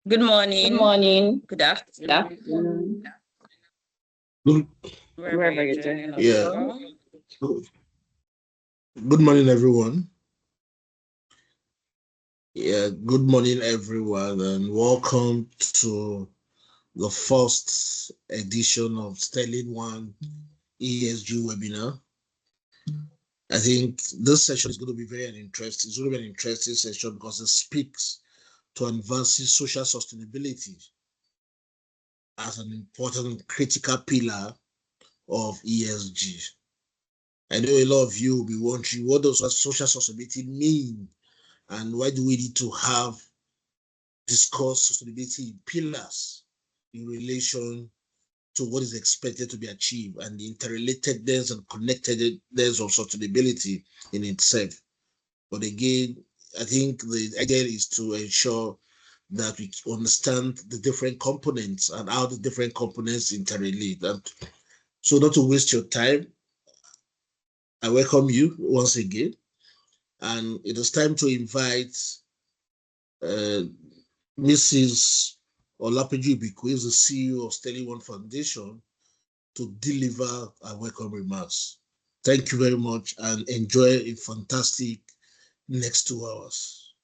Good Good morning, morning. good Good afternoon, afternoon. Good, wherever Wherever you're you're joining joining us us yeah. from. from. Good morning, everyone. Yeah, good morning, everyone, and welcome to the first edition of Sterling One ESG webinar. I think this session is going to be very interesting. It's going to be an interesting session because it speaks to advancing social sustainability as an important critical pillar of ESG. I know a lot of you will be wondering, what does social sustainability mean, and why do we need to have discuss sustainability pillars in relation to what is expected to be achieved and the interrelatedness and connectedness of sustainability in itself. But again, I think the idea is to ensure that we understand the different components and how the different components interrelate. And so, not to waste your time, I welcome you once again. And it is time to invite uh, Mrs. Olapeju Ibiku, is the CEO of Sterling One Foundation, to deliver our welcome remarks. Thank you very much and enjoy a fantastic next 2 hours.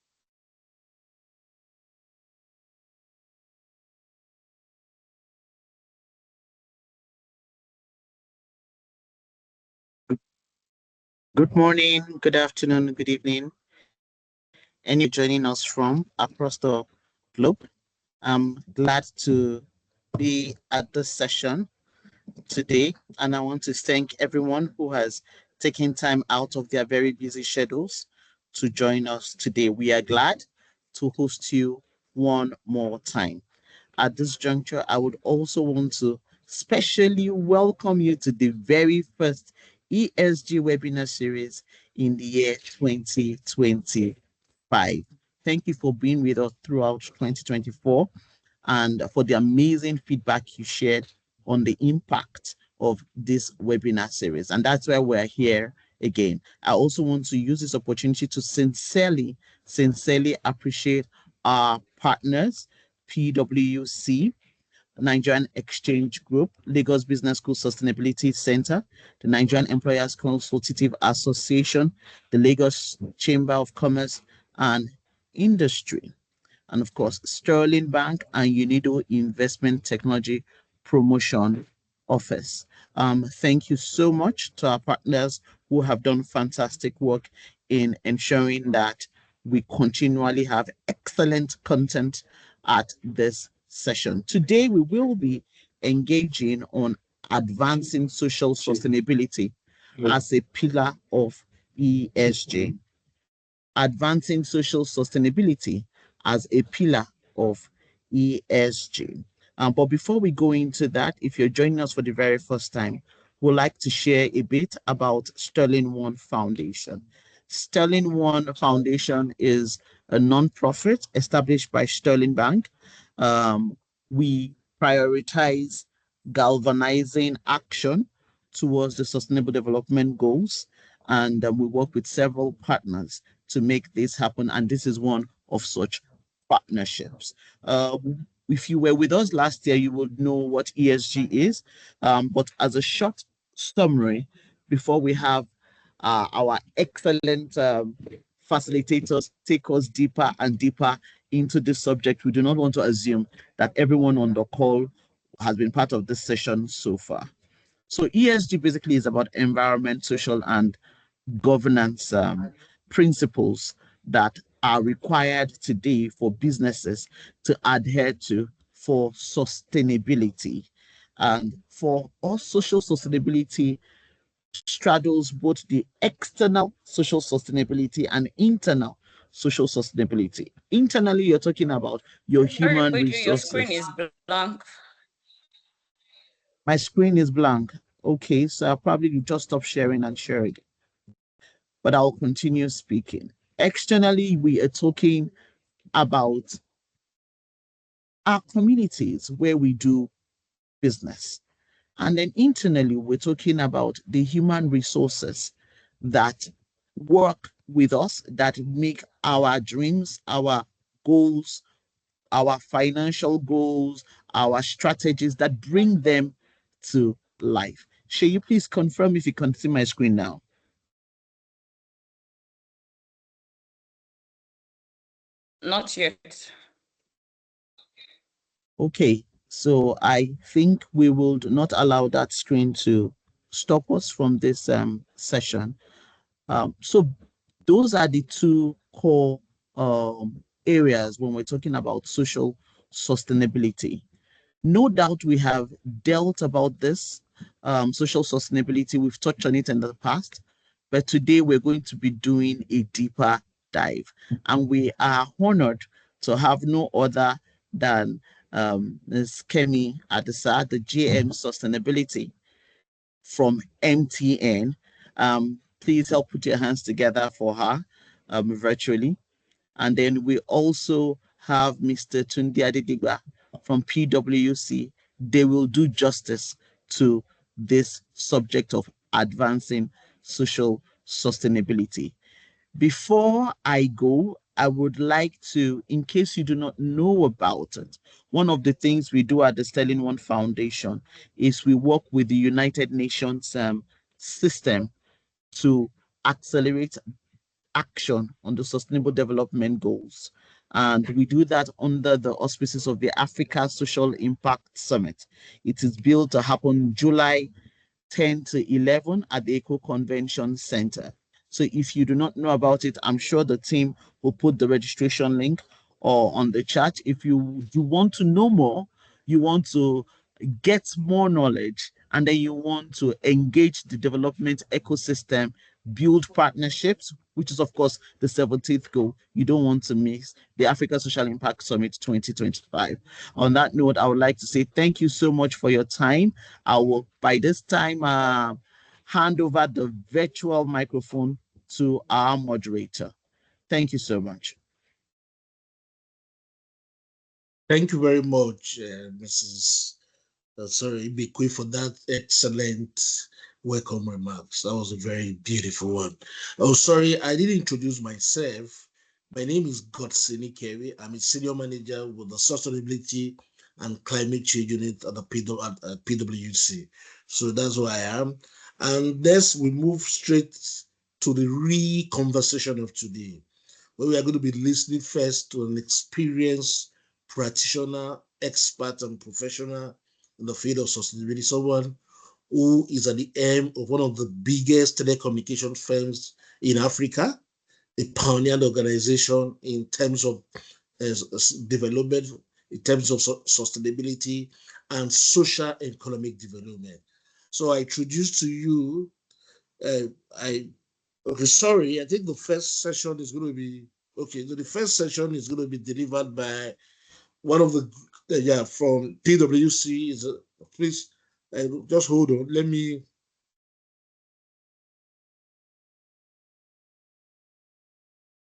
Good morning, good afternoon, good evening. Anywhere you're joining us from across the globe, I'm glad to be at this session today, and I want to thank everyone who has taken time out of their very busy schedules to join us today. We are glad to host you one more time. At this juncture, I would also want to specially welcome you to the very first ESG webinar series in the year 2025. Thank you for being with us throughout 2024 and for the amazing feedback you shared on the impact of this webinar series. And that's why we're here again. I also want to use this opportunity to sincerely appreciate our partners, PwC, Nigerian Exchange Group, Lagos Business School Sustainability Center, the Nigerian Employers Consultative Association, the Lagos Chamber of Commerce and Industry, and of course, Sterling Bank and Unido Investment Technology Promotion Office. Thank you so much to our partners who have done fantastic work in ensuring that we continually have excellent content at this session. Today, we will be engaging on advancing social sustainability as a pillar of ESG, advancing social sustainability as a pillar of ESG. But before we go into that, if you're joining us for the very first time, we'd like to share a bit about Sterling One Foundation. Sterling One Foundation is a non-profit established by Sterling Bank. We prioritize galvanizing action towards the sustainable development goals, and we work with several partners to make this happen. And this is one of such partnerships. If you were with us last year, you would know what ESG is. But as a short summary, before we have our excellent facilitators take us deeper and deeper into this subject, we do not want to assume that everyone on the call has been part of this session so far. So ESG basically is about environment, social, and governance principles that are required today for businesses to adhere to for sustainability. And for us, social sustainability straddles both the external social sustainability and internal social sustainability. Internally, you're talking about your Sorry, human Peju, your screen resources. is blank. My screen is blank. Okay, so I'll probably just stop sharing and share again, but I'll continue speaking. Externally, we are talking about our communities where we do business. And then internally, we're talking about the human resources that work with us, that make our dreams, our goals our financial goals, our strategies that bring them to life. Shall please confirm if you can see my screen now? Not yet. Okay, so I think we will not allow that screen to stop us from this session. So those are the two core areas when we're talking about social sustainability. No doubt we have dealt about this social sustainability. We've touched on it in the past, but today we're going to be doing a deeper dive. And we are honored to have no other than Ms. Kemi Adisa, the GM Sustainability from MTN. Please help put your hands together for her virtually. And then we also have Mr. Tunde Adedigba from PwC. They will do justice to this subject of advancing social sustainability. Before I go, I would like to, in case you do not know about it, one of the things we do at the Sterling One Foundation is we work with the United Nations system to accelerate action on the Sustainable Development Goals. And we do that under the auspices of the Africa Social Impact Summit. It is built to happen July 10 to 11 at the Eco Convention Center. So if you do not know about it, I'm sure the team will put the registration link or on the chat. If you want to know more, you want to get more knowledge, and then you want to engage the development ecosystem, build partnerships, which is, of course, the 17th goal. You don't want to miss the Africa Social Impact Summit 2025. On that note, I would like to say thank you so much for your time. I will, by this time, hand over the virtual microphone to our moderator. Thank you so much. Thank you very much, Mrs. Sorry, Ibikwe, for that excellent welcome remarks. That was a very beautiful one. Oh, sorry, I didn't introduce myself. My name is Godsini Kerry. I'm a senior manager with the Sustainability and Climate Change Unit at the PwC. So that's who I am. And thus we move straight to the conversation of today, where we are going to be listening first to an experienced practitioner, expert, and professional in the field of sustainability, someone who is at the helm of one of the biggest telecommunication firms in Africa, a pioneer organization in terms of development, in terms of sustainability and social and economic development. So I introduce to you, sorry, I think the first session is going to be, okay, so the first session is going to be delivered by one of the, from PwC. Please, just hold on. Let me,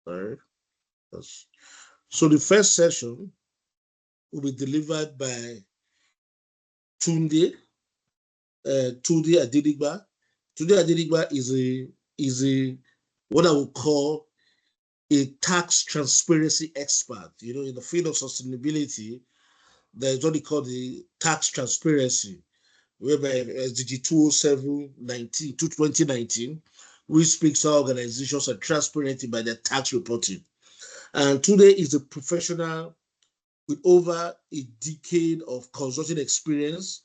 sorry. So the first session will be delivered by Tunde Adedigba. Tunde Adedigba is a what I would call a tax transparency expert. You know, in the field of sustainability, there's what they call the tax transparency, whereby SDG 207-19 to 2019, which speaks to organizations are transparent by their tax reporting. And today is a professional with over a decade of consulting experience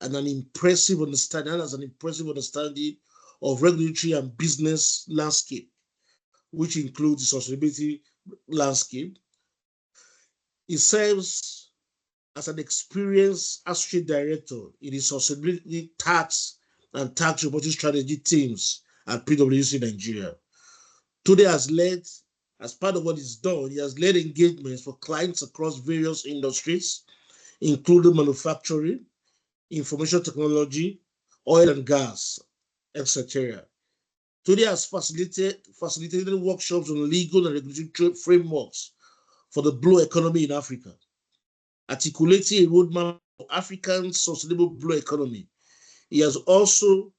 and an impressive understanding, of regulatory and business landscape, which includes the sustainability landscape. It serves as an experienced associate director in the sustainability tax and tax reporting strategy teams at PwC Nigeria. Today has led, as part of what he's done, he has led engagements for clients across various industries, including manufacturing, information technology, oil and gas, etc. Today has facilitated workshops on legal and regulatory frameworks for the blue economy in Africa, articulating a roadmap for African sustainable blue economy. He has also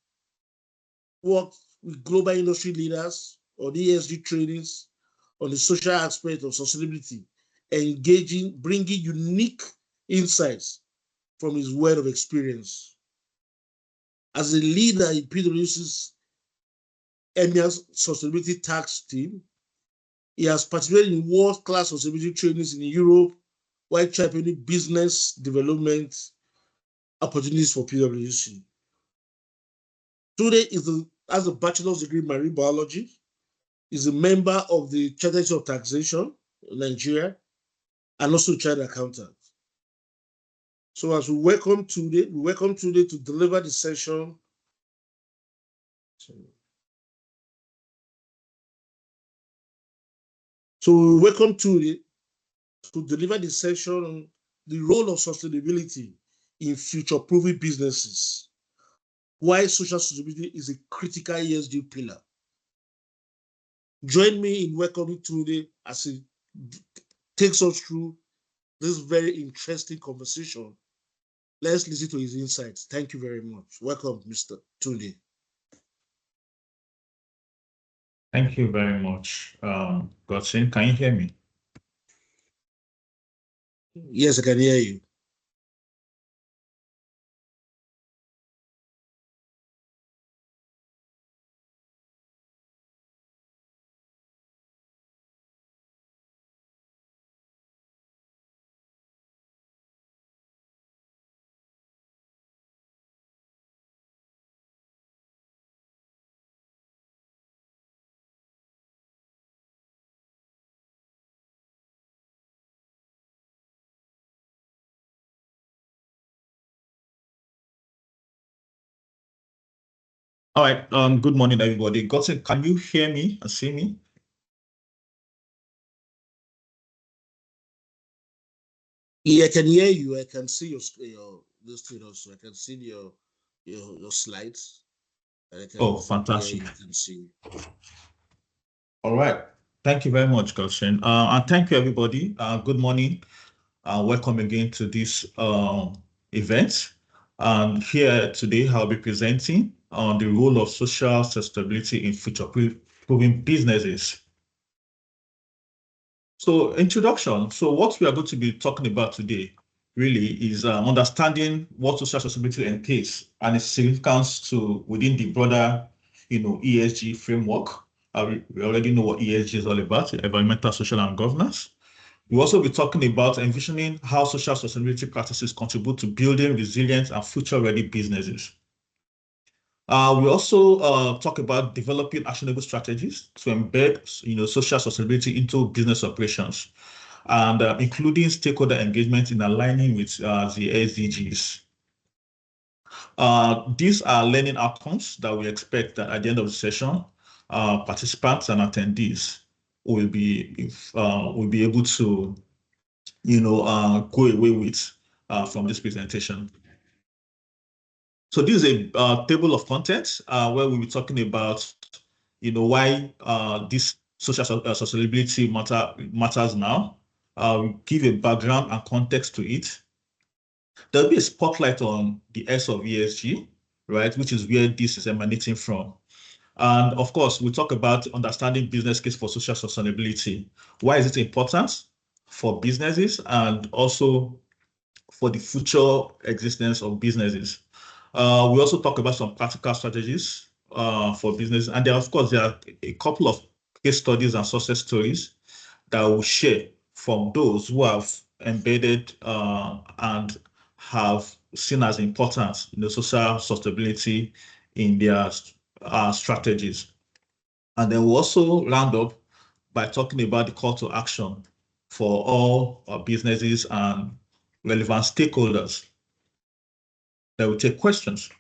worked with global industry leaders on ESG trainings on the social aspect of sustainability, engaging, bringing unique insights from his wealth of experience. As a leader in PwC's EMEA's sustainability tax team, he has participated in world-class sustainability trainings in Europe while championing business development opportunities for PwC. Today has a bachelor's degree in marine biology, is a member of the Chartered Institute of Taxation in Nigeria, and also a chartered accountant. So as we welcome today to deliver the session. So we welcome today to deliver the session on the role of sustainability in future-proofing businesses, why social sustainability is a critical ESG pillar. Join me in welcoming today as he takes us through this very interesting conversation. Let's listen to his insights. Thank you very much. Welcome, Mr. Tunde. Thank you very much, Godson. Can you hear me? Yes, I can hear you. All right. Good morning, everybody. Godson, can you hear me and see me? Yeah, I can hear you. I can see your this thing also. I can see your slides. And I can Oh, fantastic. hear you, can see. All right. Thank you very much, Godson. And thank you, everybody. Good morning. Welcome again to this event. And here today, I'll be presenting on the role of social sustainability in future-proofing businesses. So introduction. So what we are going to be talking about today really is understanding what social sustainability entails and its significance to within the broader, ESG framework. We already know what ESG is all about, environmental, social, and governance. We'll also be talking about envisioning how social sustainability practices contribute to building resilient and future-ready businesses. We also talk about developing actionable strategies to embed, social sustainability into business operations, and including stakeholder engagement in aligning with the SDGs. These are learning outcomes that we expect that at the end of the session, participants and attendees will be able to, go away with from this presentation. So this is a table of contents where we'll be talking about, why this social sustainability matters now. Give a background and context to it. There'll be a spotlight on the S of ESG, right, which is where this is emanating from. And of course, we'll talk about understanding business case for social sustainability. Why is it important for businesses and also for the future existence of businesses? We also talk about some practical strategies for business. And of course, there are a couple of case studies and success stories that we'll share from those who have embedded and have seen as important social sustainability in their strategies. And then we'll also round up by talking about the call to action for all businesses and relevant stakeholders. That will take questions.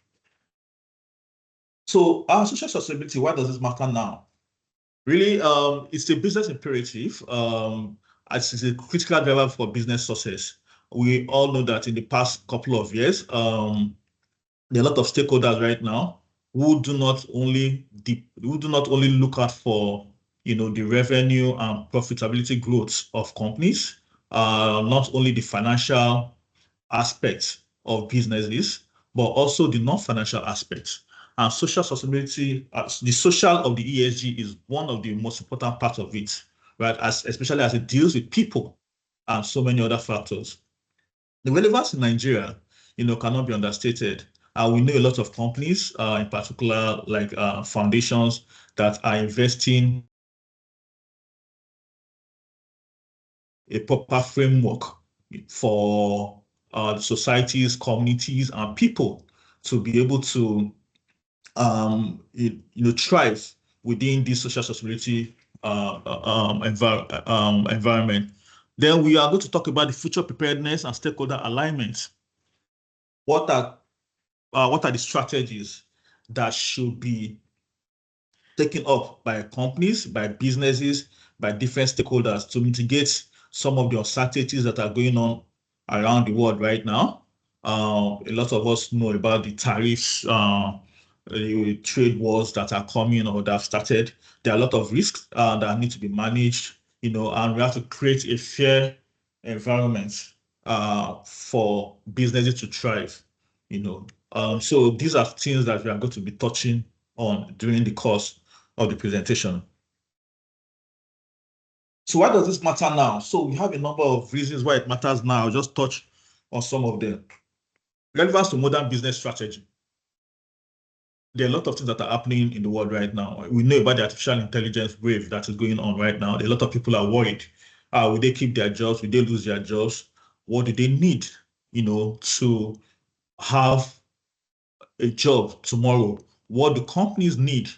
So our social sustainability, why does this matter now? Really, it's a business imperative. As it's a critical driver for business success. We all know that in the past couple of years, there are a lot of stakeholders right now who do not only look out for the revenue and profitability growth of companies, not only the financial aspects of businesses, but also the non-financial aspects. And social sustainability, the social of the ESG is one of the most important parts of it, right? Especially as it deals with people. and so many other factors. The relevance in Nigeria, cannot be understated. We know a lot of companies, in particular, like foundations that are investing a proper framework for societies, communities, and people to be able to thrive within this social sustainability environment. Then we are going to talk about the future preparedness and stakeholder alignment. What are the strategies that should be taken up by companies, by businesses, by different stakeholders to mitigate some of the uncertainties that are going on around the world right now? A lot of us know about the tariffs, the trade wars that are coming or that have started. There are a lot of risks that need to be managed, and we have to create a fair environment for businesses to thrive. So these are things that we are going to be touching on during the course of the presentation. So why does this matter now? So we have a number of reasons why it matters now. I'll just touch on some of them. Relevance to modern business strategy. There are a lot of things that are happening in the world right now. We know about the artificial intelligence wave that is going on right now. A lot of people are worried. Will they keep their jobs? Will they lose their jobs? What do they need, to have a job tomorrow? What do companies need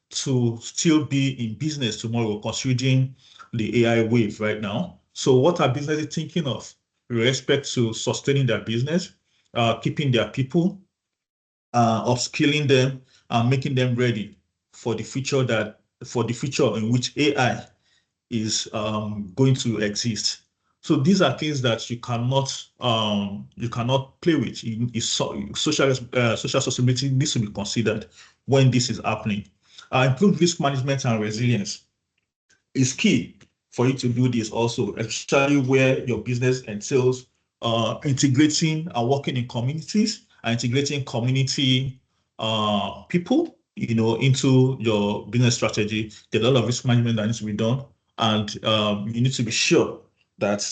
to still be in business tomorrow, considering the AI wave right now? So what are businesses thinking of with respect to sustaining their business, keeping their people, upskilling them, and making them ready for the future in which AI is going to exist? So these are things that you cannot play with. Social sustainability needs to be considered when this is happening. Improved risk management and resilience is key for you to do this also, especially where your business entails integrating and working in communities and integrating community people, into your business strategy. There's a lot of risk management that needs to be done, and you need to be sure that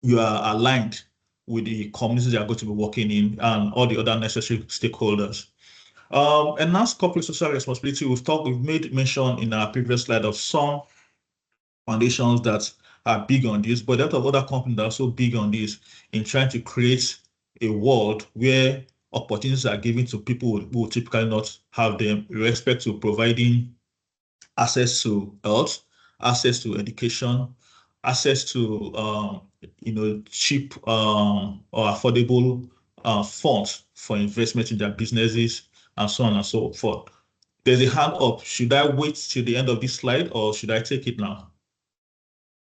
you are aligned with the communities you are going to be working in and all the other necessary stakeholders. Enhanced corporate social responsibility. We've made mention in our previous slide of some foundations that are big on this, but there are other companies that are also big on this in trying to create a world where opportunities are given to people who typically not have them, with respect to providing access to health, access to education, access to cheap or affordable funds for investment in their businesses, and so on and so forth. There's a hand up. Should I wait till the end of this slide, or should I take it now?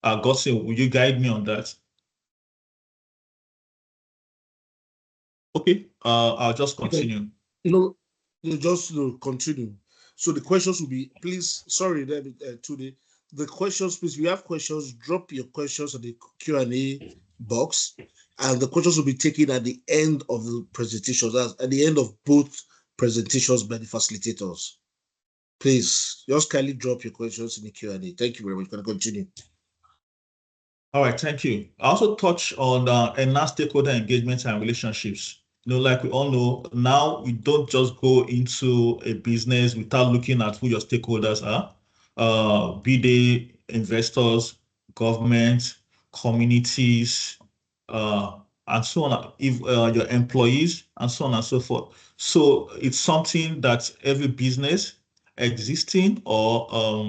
Godson, will you guide me on that? Okay, I'll just continue. Just continue. So the questions will be, please, sorry, today, the questions, please, if you have questions, drop your questions in the Q&A box, and the questions will be taken at the end of the presentations, at the end of both presentations by the facilitators. Please, just kindly drop your questions in the Q&A. Thank you very much. You can continue. All right, thank you. I also touch on enhanced stakeholder engagement and relationships. Like we all know, now we don't just go into a business without looking at who your stakeholders are, be they investors, government, communities, and so on, if your employees, and so on and so forth. So it's something that every business existing or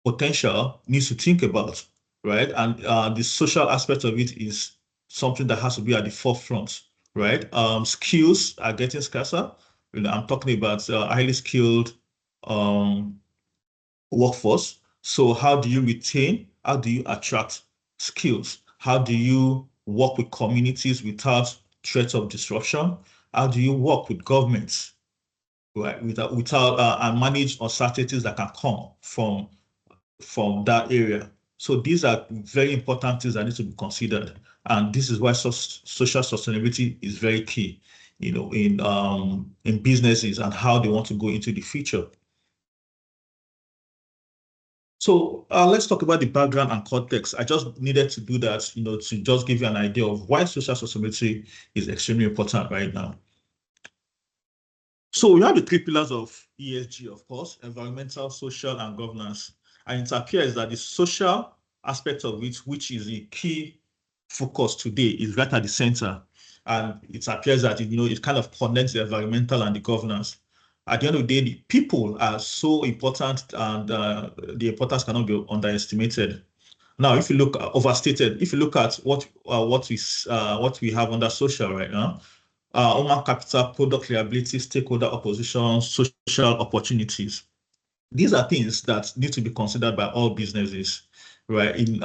potential needs to think about, right? And the social aspect of it is something that has to be at the forefront, right? Skills are getting scarcer. I'm talking about highly skilled workforce. So how do you retain? How do you attract skills? How do you work with communities without threats of disruption? How do you work with governments, right, without and manage uncertainties that can come from that area? So these are very important things that need to be considered, and this is why social sustainability is very key, in businesses and how they want to go into the future. So let's talk about the background and context. I just needed to do that, to just give you an idea of why social sustainability is extremely important right now. So we have the three pillars of ESG, of course: environmental, social, and governance. And it appears that the social aspect of it, which is the key focus today, is right at the center. And it appears that it kind of connects the environmental and the governance. At the end of the day, the people are so important, and the importance cannot be underestimated. Now, if you look overstated, if you look at what we have under social right now, human capital, product reliability, stakeholder opposition, social opportunities. These are things that need to be considered by all businesses, right? In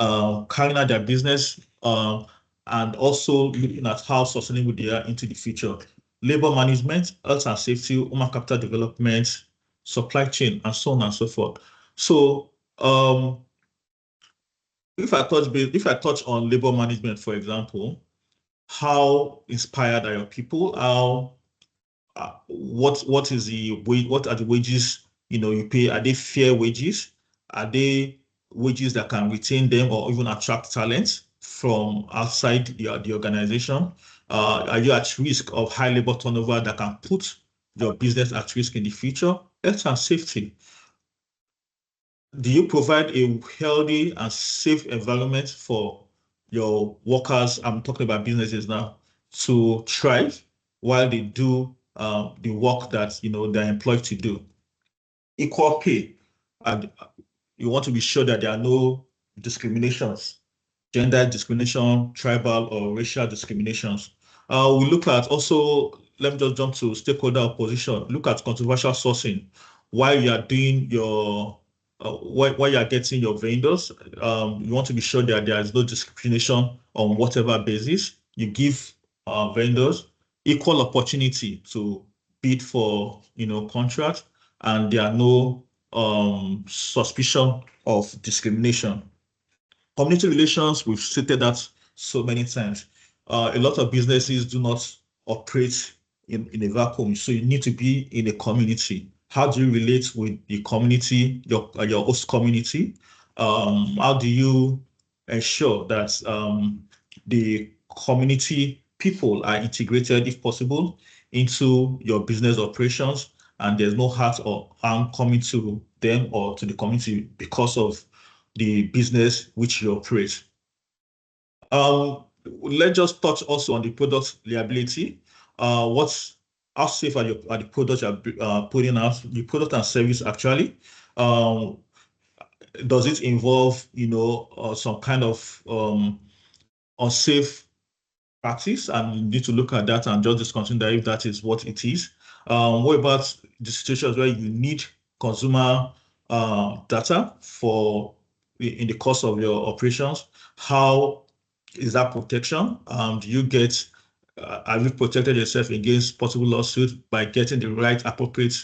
carrying out their business, and also looking at how sustainable they are into the future. Labor management, health and safety, human capital development, supply chain, and so on and so forth. So, if I touch on labor management, for example, how inspired are your people? How what is the wage? What are the wages you pay? Are they fair wages? Are they wages that can retain them or even attract talent from outside the organization? Are you at risk of high labor turnover that can put your business at risk in the future? Health and safety. Do you provide a healthy and safe environment for your workers? I'm talking about businesses now, to thrive while they do the work that they're employed to do. Equal pay, and you want to be sure that there are no discriminations, gender discrimination, tribal or racial discriminations. We look at also, let me just jump to stakeholder opposition. Look at controversial sourcing. While you are doing your, while you are getting your vendors, you want to be sure that there is no discrimination on whatever basis. You give vendors equal opportunity to bid for, contract, and there are no suspicion of discrimination. Community relations, we've stated that so many times. A lot of businesses do not operate in a vacuum, so you need to be in a community. How do you relate with the community, your host community? How do you ensure that the community people are integrated, if possible, into your business operations, and there's no hurt or harm coming to them or to the community because of the business which you operate? Let's just touch also on the product liability. How safe are the products you're putting out, the product and service actually? Does it involve, some kind of unsafe practice? And you need to look at that and just discontinue that if that is what it is. What about the situations where you need consumer data in the course of your operations? How is that protection? Do you get have you protected yourself against possible lawsuit by getting the right appropriate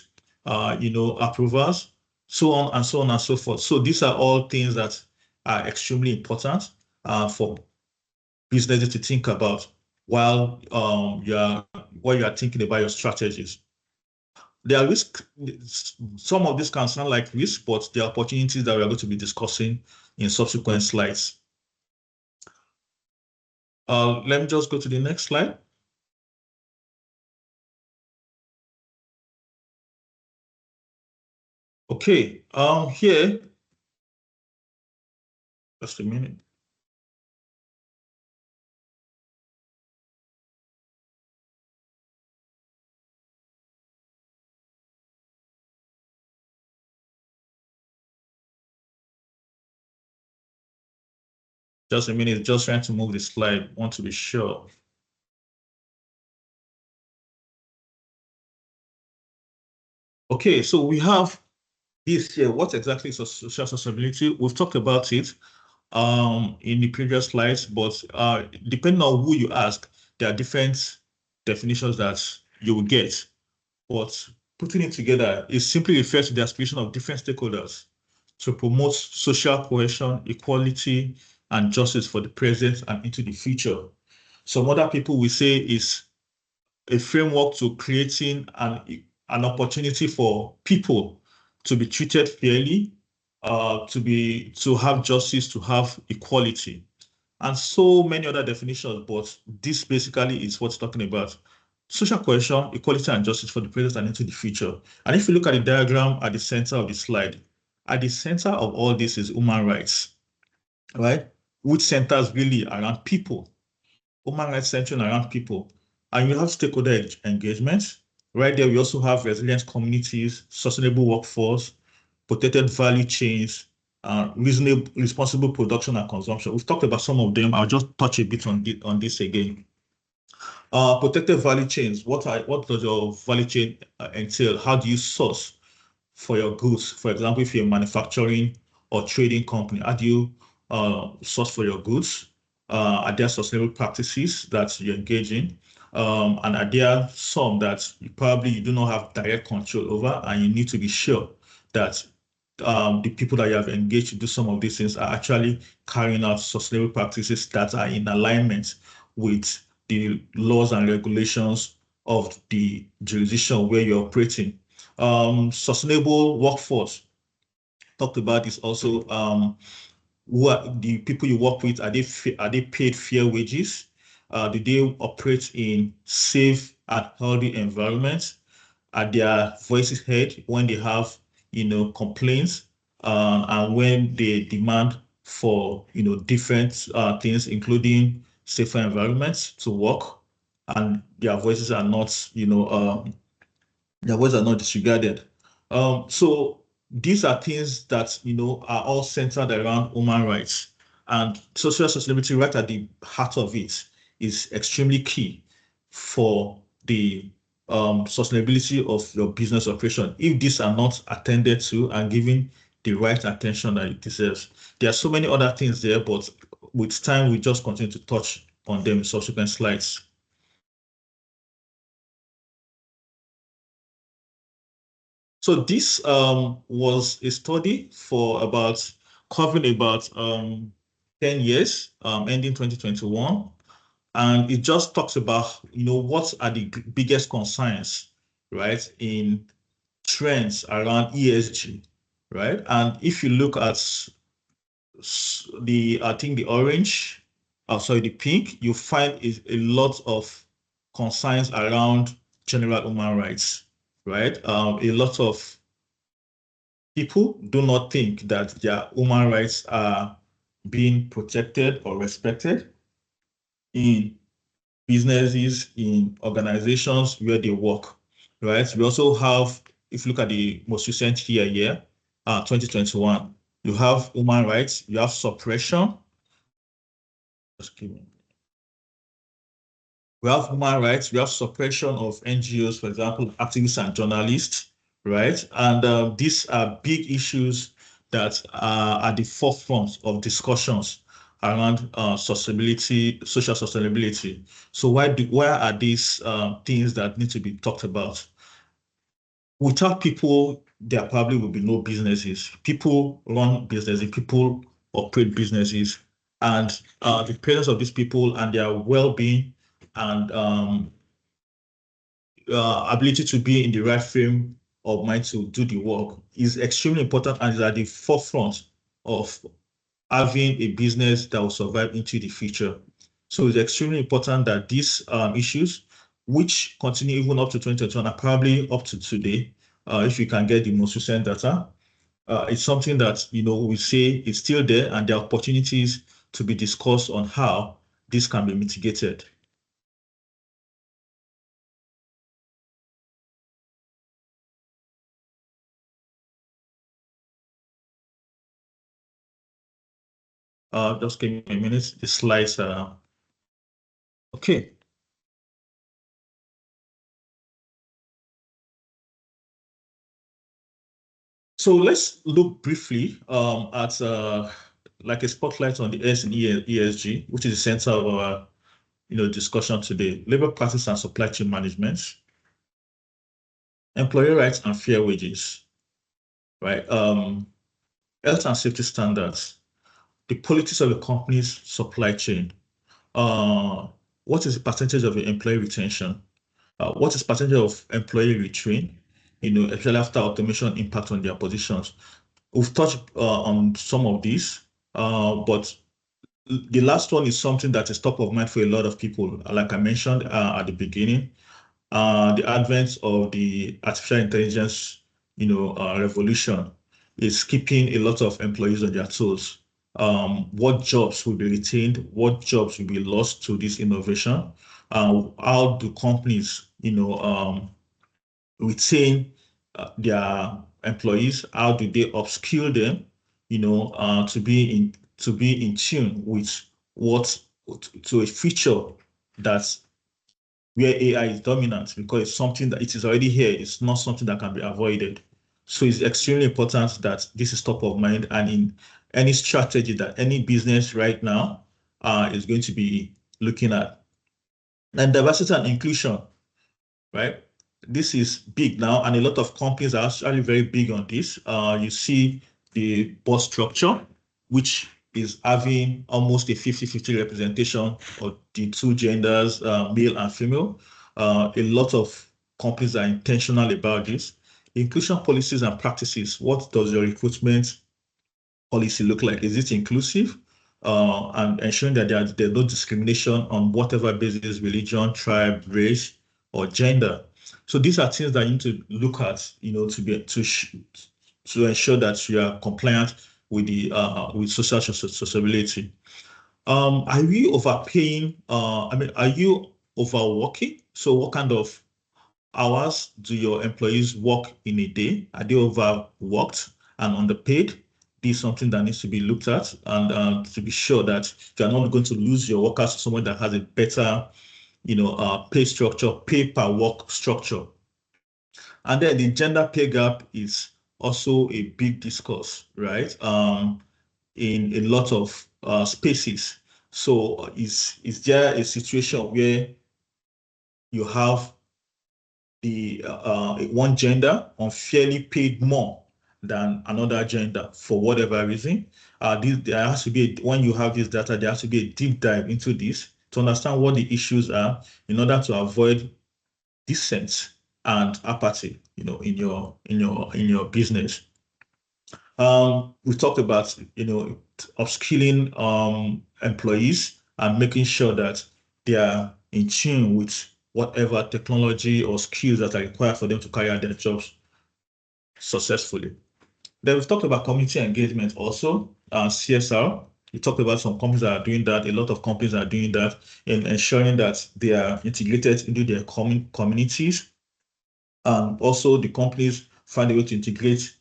approvals, so on and so on and so forth? So these are all things that are extremely important for businesses to think about while you are thinking about your strategies. There are risks. Some of this can sound like risk, but there are opportunities that we are going to be discussing in subsequent slides. Let me just go to the next slide. Okay, here, just a minute. Just a minute, just trying to move the slide, want to be sure. Okay, so we have this here. What exactly is social sustainability? We've talked about it in the previous slides, but depending on who you ask, there are different definitions that you will get. But putting it together, it simply refers to the aspiration of different stakeholders to promote social cohesion, equality, and justice for the present and into the future. Some other people will say is a framework to creating an opportunity for people to be treated fairly, to have justice, to have equality, and so many other definitions. But this basically is what's talking about social cohesion, equality, and justice for the present and into the future. And if you look at the diagram at the center of the slide, at the center of all this is human rights, right? Which centers really around people, human rights centering around people. And you have stakeholder engagement. Right there, we also have resilient communities, sustainable workforce, protected value chains, reasonable, responsible production and consumption. We've talked about some of them. I'll just touch a bit on this again. Protected value chains. What does your value chain entail? How do you source for your goods? For example, if you're a manufacturing or trading company, how do you source for your goods? Are there sustainable practices that you engage in? And are there some that you do not have direct control over, and you need to be sure that the people that you have engaged to do some of these things are actually carrying out sustainable practices that are in alignment with the laws and regulations of the jurisdiction where you're operating. Sustainable workforce. Talked about this also. Who are the people you work with? Are they paid fair wages? Do they operate in safe and healthy environments? Are their voices heard when they have, complaints, and when they demand for, different things, including safer environments to work, and their voices are not, their voices are not disregarded. So these are things that are all centered around human rights, and social sustainability, right at the heart of it, is extremely key for the sustainability of your business operation. If these are not attended to and given the right attention that it deserves, there are so many other things there, but with time we just continue to touch on them in subsequent slides. So this was a study for covering about 10 years, ending 2021. And it just talks about, what are the biggest concerns, right, in trends around ESG, right? And if you look at I think the orange, the pink, you find a lot of concerns around general human rights, right? A lot of people do not think that their human rights are being protected or respected in businesses, in organizations where they work, right? We also have, if you look at the most recent year, 2021, you have human rights, you have suppression. Just give me. We have human rights, we have suppression of NGOs, for example, activists and journalists, right? And these are big issues that are at the forefront of discussions around sustainability, social sustainability. So why are these things that need to be talked about? Without people, there probably will be no businesses. People run businesses, people operate businesses, and the presence of these people and their well-being and ability to be in the right frame of mind to do the work is extremely important and is at the forefront of having a business that will survive into the future. So it's extremely important that these issues, which continue even up to 2021, are probably up to today, if you can get the most recent data, it's something that we say is still there, and there are opportunities to be discussed on how this can be mitigated. Just give me a minute. The slides are okay. So let's look briefly at like a spotlight on the S in ESG, which is the center of our discussion today: labor practice and supply chain management, employee rights and fair wages, right? Health and safety standards, the politics of the company's supply chain. What is the percentage of employee retention? What is percentage of employee retrain? Especially after automation impact on their positions. We've touched on some of these, but the last one is something that is top of mind for a lot of people. Like I mentioned at the beginning, the advent of the artificial intelligence, revolution is keeping a lot of employees on their toes. What jobs will be retained? What jobs will be lost to this innovation? How do companies, retain their employees? How do they upskill them, to be in tune with what to a feature that's where AI is dominant, because it's something that it is already here. It's not something that can be avoided. So it's extremely important that this is top of mind, and in any strategy that any business right now is going to be looking at. And diversity and inclusion, right? This is big now, and a lot of companies are actually very big on this. You see the board structure, which is having almost a 50-50 representation of the two genders, male and female. A lot of companies are intentional about this. Inclusion policies and practices. What does your recruitment policy look like? Is it inclusive? And ensuring that there's no discrimination on whatever basis, religion, tribe, race, or gender. So these are things that you need to look at, to ensure that you are compliant with the with social sociability. Are you overpaying? Are you overworking? So what kind of hours do your employees work in a day? Are they overworked and underpaid? This is something that needs to be looked at, and to be sure that you are not going to lose your workers to someone that has a better, pay structure, pay per work structure. And then the gender pay gap is also a big discourse, right? In a lot of spaces. So is there a situation where you have the one gender unfairly paid more than another gender for whatever reason? There has to be when you have this data, there has to be a deep dive into this to understand what the issues are in order to avoid dissent and apathy, in your business. We talked about, upskilling employees and making sure that they are in tune with whatever technology or skills that are required for them to carry out their jobs successfully. Then we've talked about community engagement also, CSR. We talked about some companies that are doing that. A lot of companies are doing that in ensuring that they are integrated into their communities. And also the companies find a way to integrate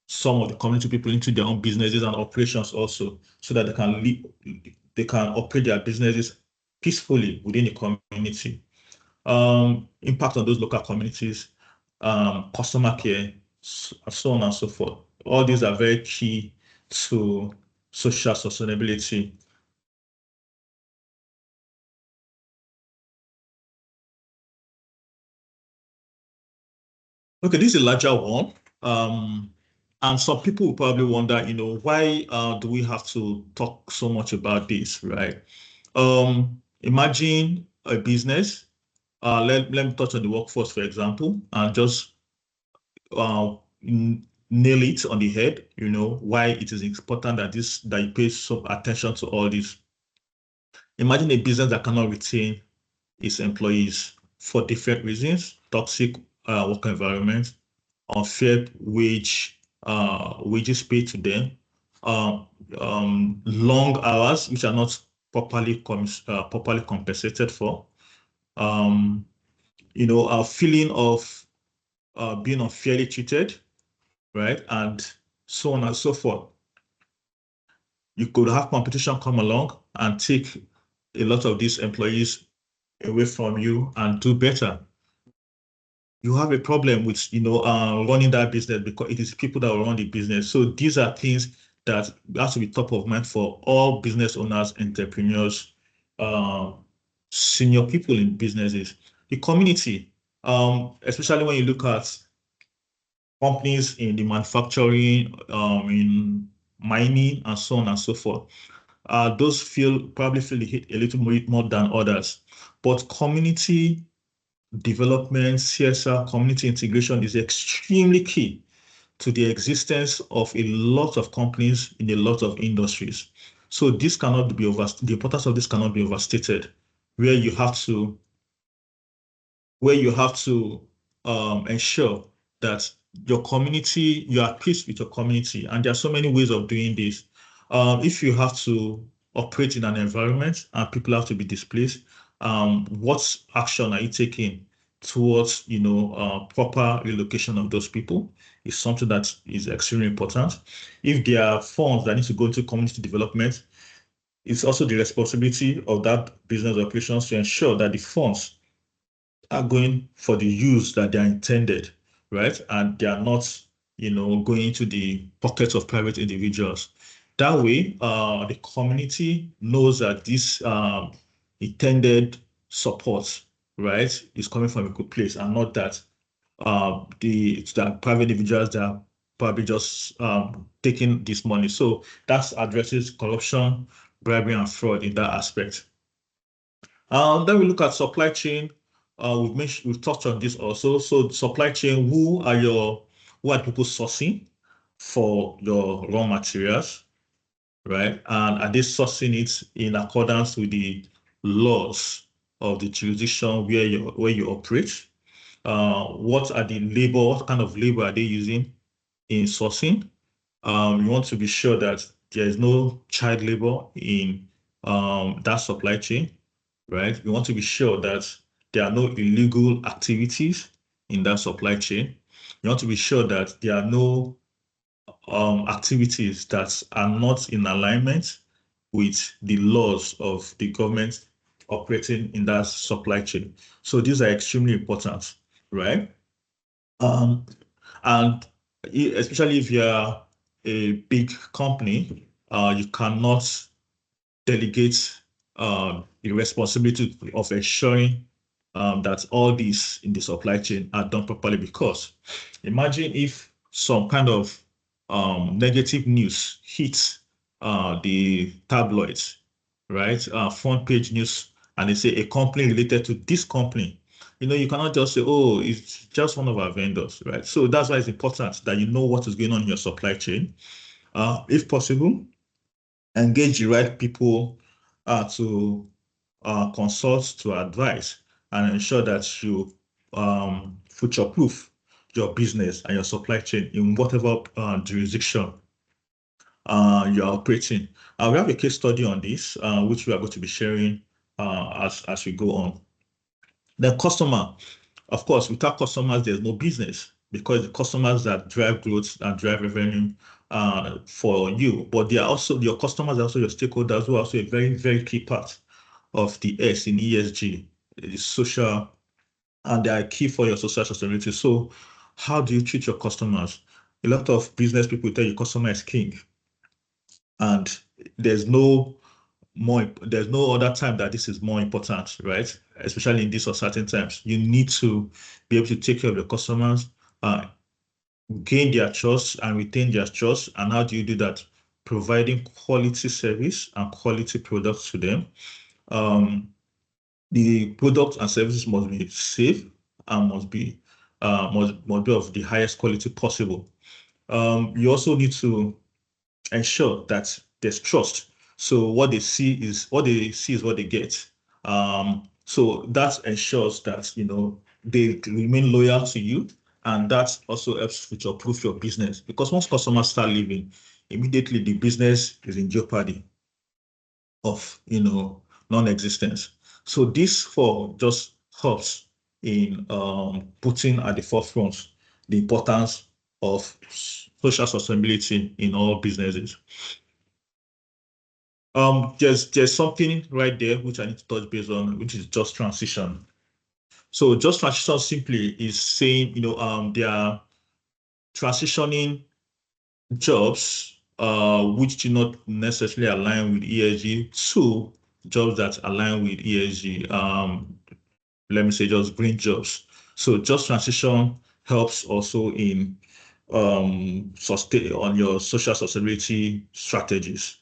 some of the community people into their own businesses and operations also, so that they can operate their businesses peacefully within the community. Impact on those local communities, customer care, so on and so forth. All these are very key to social sustainability. Okay, this is a larger one. And some people will probably wonder, why do we have to talk so much about this, right? Imagine a business. Let me touch on the workforce, for example, and just nail it on the head, why it is important that you pay some attention to all this. Imagine a business that cannot retain its employees for different reasons: toxic work environment, unfair wages paid to them, long hours which are not properly compensated for, a feeling of being unfairly treated, right, and so on and so forth. You could have competition come along and take a lot of these employees away from you and do better. You have a problem with running that business, because it is people that will run the business. So these are things that have to be top of mind for all business owners, entrepreneurs, senior people in businesses. The community, especially when you look at companies in the manufacturing, in mining, and so on and so forth. Those probably feel the hit a little more than others. But community development, CSR, community integration is extremely key to the existence of a lot of companies in a lot of industries. So this cannot be the importance of this cannot be overstated, where you have to ensure that your community, you are at peace with your community. And there are so many ways of doing this. If you have to operate in an environment and people have to be displaced, what action are you taking towards, proper relocation of those people is something that is extremely important. If there are funds that need to go into community development, it's also the responsibility of that business operations to ensure that the funds are going for the use that they are intended, right? And they are not, going into the pockets of private individuals. That way, the community knows that this intended support, right, is coming from a good place, and not that the private individuals that are probably just taking this money. So that addresses corruption, bribery, and fraud in that aspect. Then we look at supply chain. We've touched on this also. So supply chain, who are people sourcing for your raw materials, right? And are they sourcing it in accordance with the laws of the jurisdiction where you operate? What kind of labor are they using in sourcing? You want to be sure that there is no child labor in that supply chain, right? You want to be sure that there are no illegal activities in that supply chain. You want to be sure that there are no activities that are not in alignment with the laws of the government operating in that supply chain. So these are extremely important, right? And especially if you're a big company, you cannot delegate the responsibility of ensuring that all these in the supply chain are done properly. Because imagine if some kind of negative news hits the tabloids, right? Front page news, and they say a company related to this company. You cannot just say, oh, it's just one of our vendors, right? So that's why it's important that you know what is going on in your supply chain. If possible, engage the right people to consult, to advise, and ensure that you future-proof your business and your supply chain in whatever jurisdiction you're operating. We have a case study on this, which we are going to be sharing as we go on. The customer, of course, without customers, there's no business, because the customers that drive growth and drive revenue for you. But they are also, your customers are also your stakeholders, who are also a very, very key part of the S in ESG, the social, and they are key for your social sustainability. So how do you treat your customers? A lot of business people tell you customer is king, and there's no other time that this is more important, right? Especially in these uncertain times. You need to be able to take care of your customers, gain their trust and retain their trust. And how do you do that? Providing quality service and quality products to them. The products and services must be safe and must be of the highest quality possible. You also need to ensure that there's trust. So what they see is what they get. So that ensures that they remain loyal to you, and that also helps future-proof your business. Because once customers start leaving, immediately the business is in jeopardy of non-existence. So this for just helps in putting at the forefront the importance of social sustainability in all businesses. There's something right there which I need to touch base on, which is just transition. So just transition simply is saying, they are transitioning jobs which do not necessarily align with ESG to jobs that align with ESG. Let me say just green jobs. So just transition helps also in sustain on your social sustainability strategies,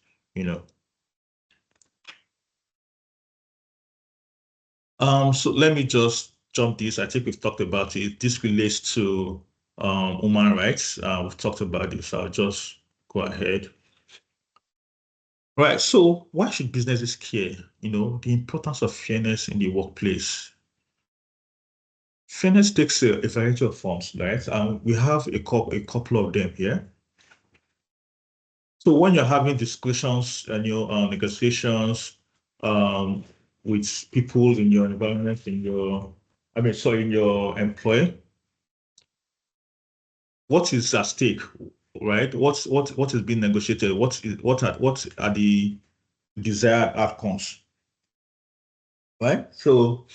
So let me just jump this. I think we've talked about it. This relates to human rights. We've talked about this. I'll just go ahead. Right. So why should businesses care? The importance of fairness in the workplace. Fairness takes a variety of forms, right? We have a couple of them here. So when you're having discussions and your negotiations with people in your environment, in your employer, what is at stake, right? What is being negotiated? What are the desired outcomes, right? So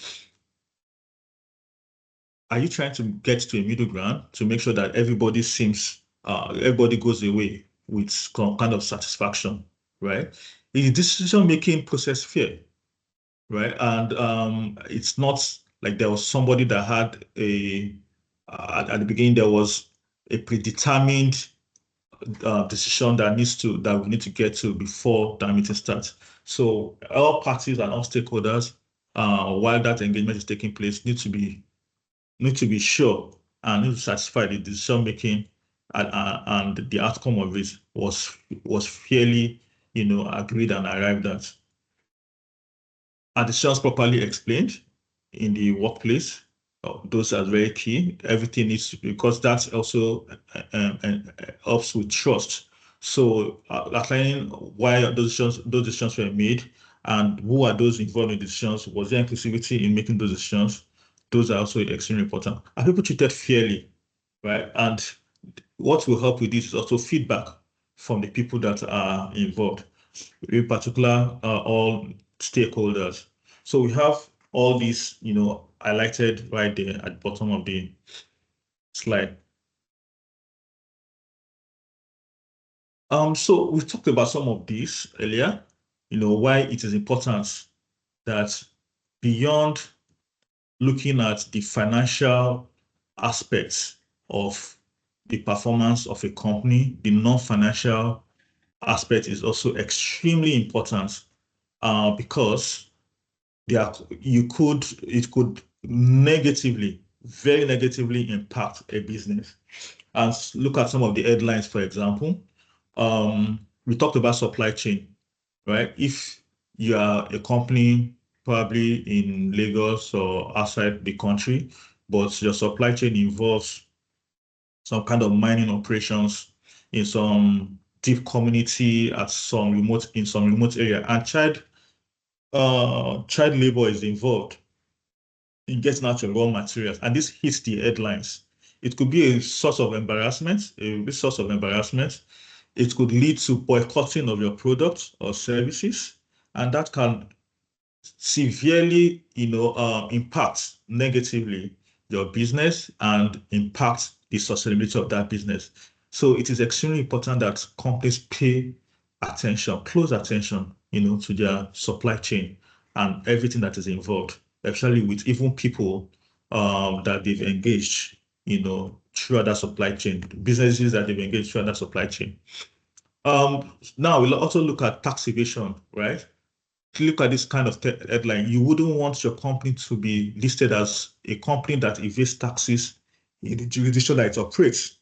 are you trying to get to a middle ground to make sure that everybody goes away with some kind of satisfaction, right? Is the decision-making process fair, right? And it's not like there was somebody that had at the beginning there was a predetermined decision that we need to get to before the meeting starts. So all parties and all stakeholders, while that engagement is taking place, need to be sure and need to satisfy the decision making and the outcome of it was fairly, agreed and arrived at. Are decisions properly explained in the workplace? Those are very key. Everything needs to, because that also helps with trust. So outlining why those decisions were made and who are those involved in decisions, was there inclusivity in making those decisions? Those are also extremely important. Are people treated fairly, right? And what will help with this is also feedback from the people that are involved, in particular, all stakeholders. So we have all these, highlighted right there at the bottom of the slide. So we've talked about some of these earlier, why it is important that beyond looking at the financial aspects of the performance of a company, the non-financial aspect is also extremely important because it could very negatively impact a business. And look at some of the headlines, for example. We talked about supply chain, right? If you are a company probably in Lagos or outside the country, but your supply chain involves some kind of mining operations in some deep community in some remote area, and child labor is involved in getting out your raw materials, and this hits the headlines. It could be a source of embarrassment, It could lead to boycotting of your products or services, and that can severely, impact negatively your business and impact the sustainability of that business. So it is extremely important that companies pay close attention, to their supply chain and everything that is involved, especially with even people that they've engaged, throughout that supply chain, businesses that they've engaged throughout that supply chain. Now we'll also look at tax evasion, right? Look at this kind of headline. You wouldn't want your company to be listed as a company that evades taxes in the jurisdiction that it operates.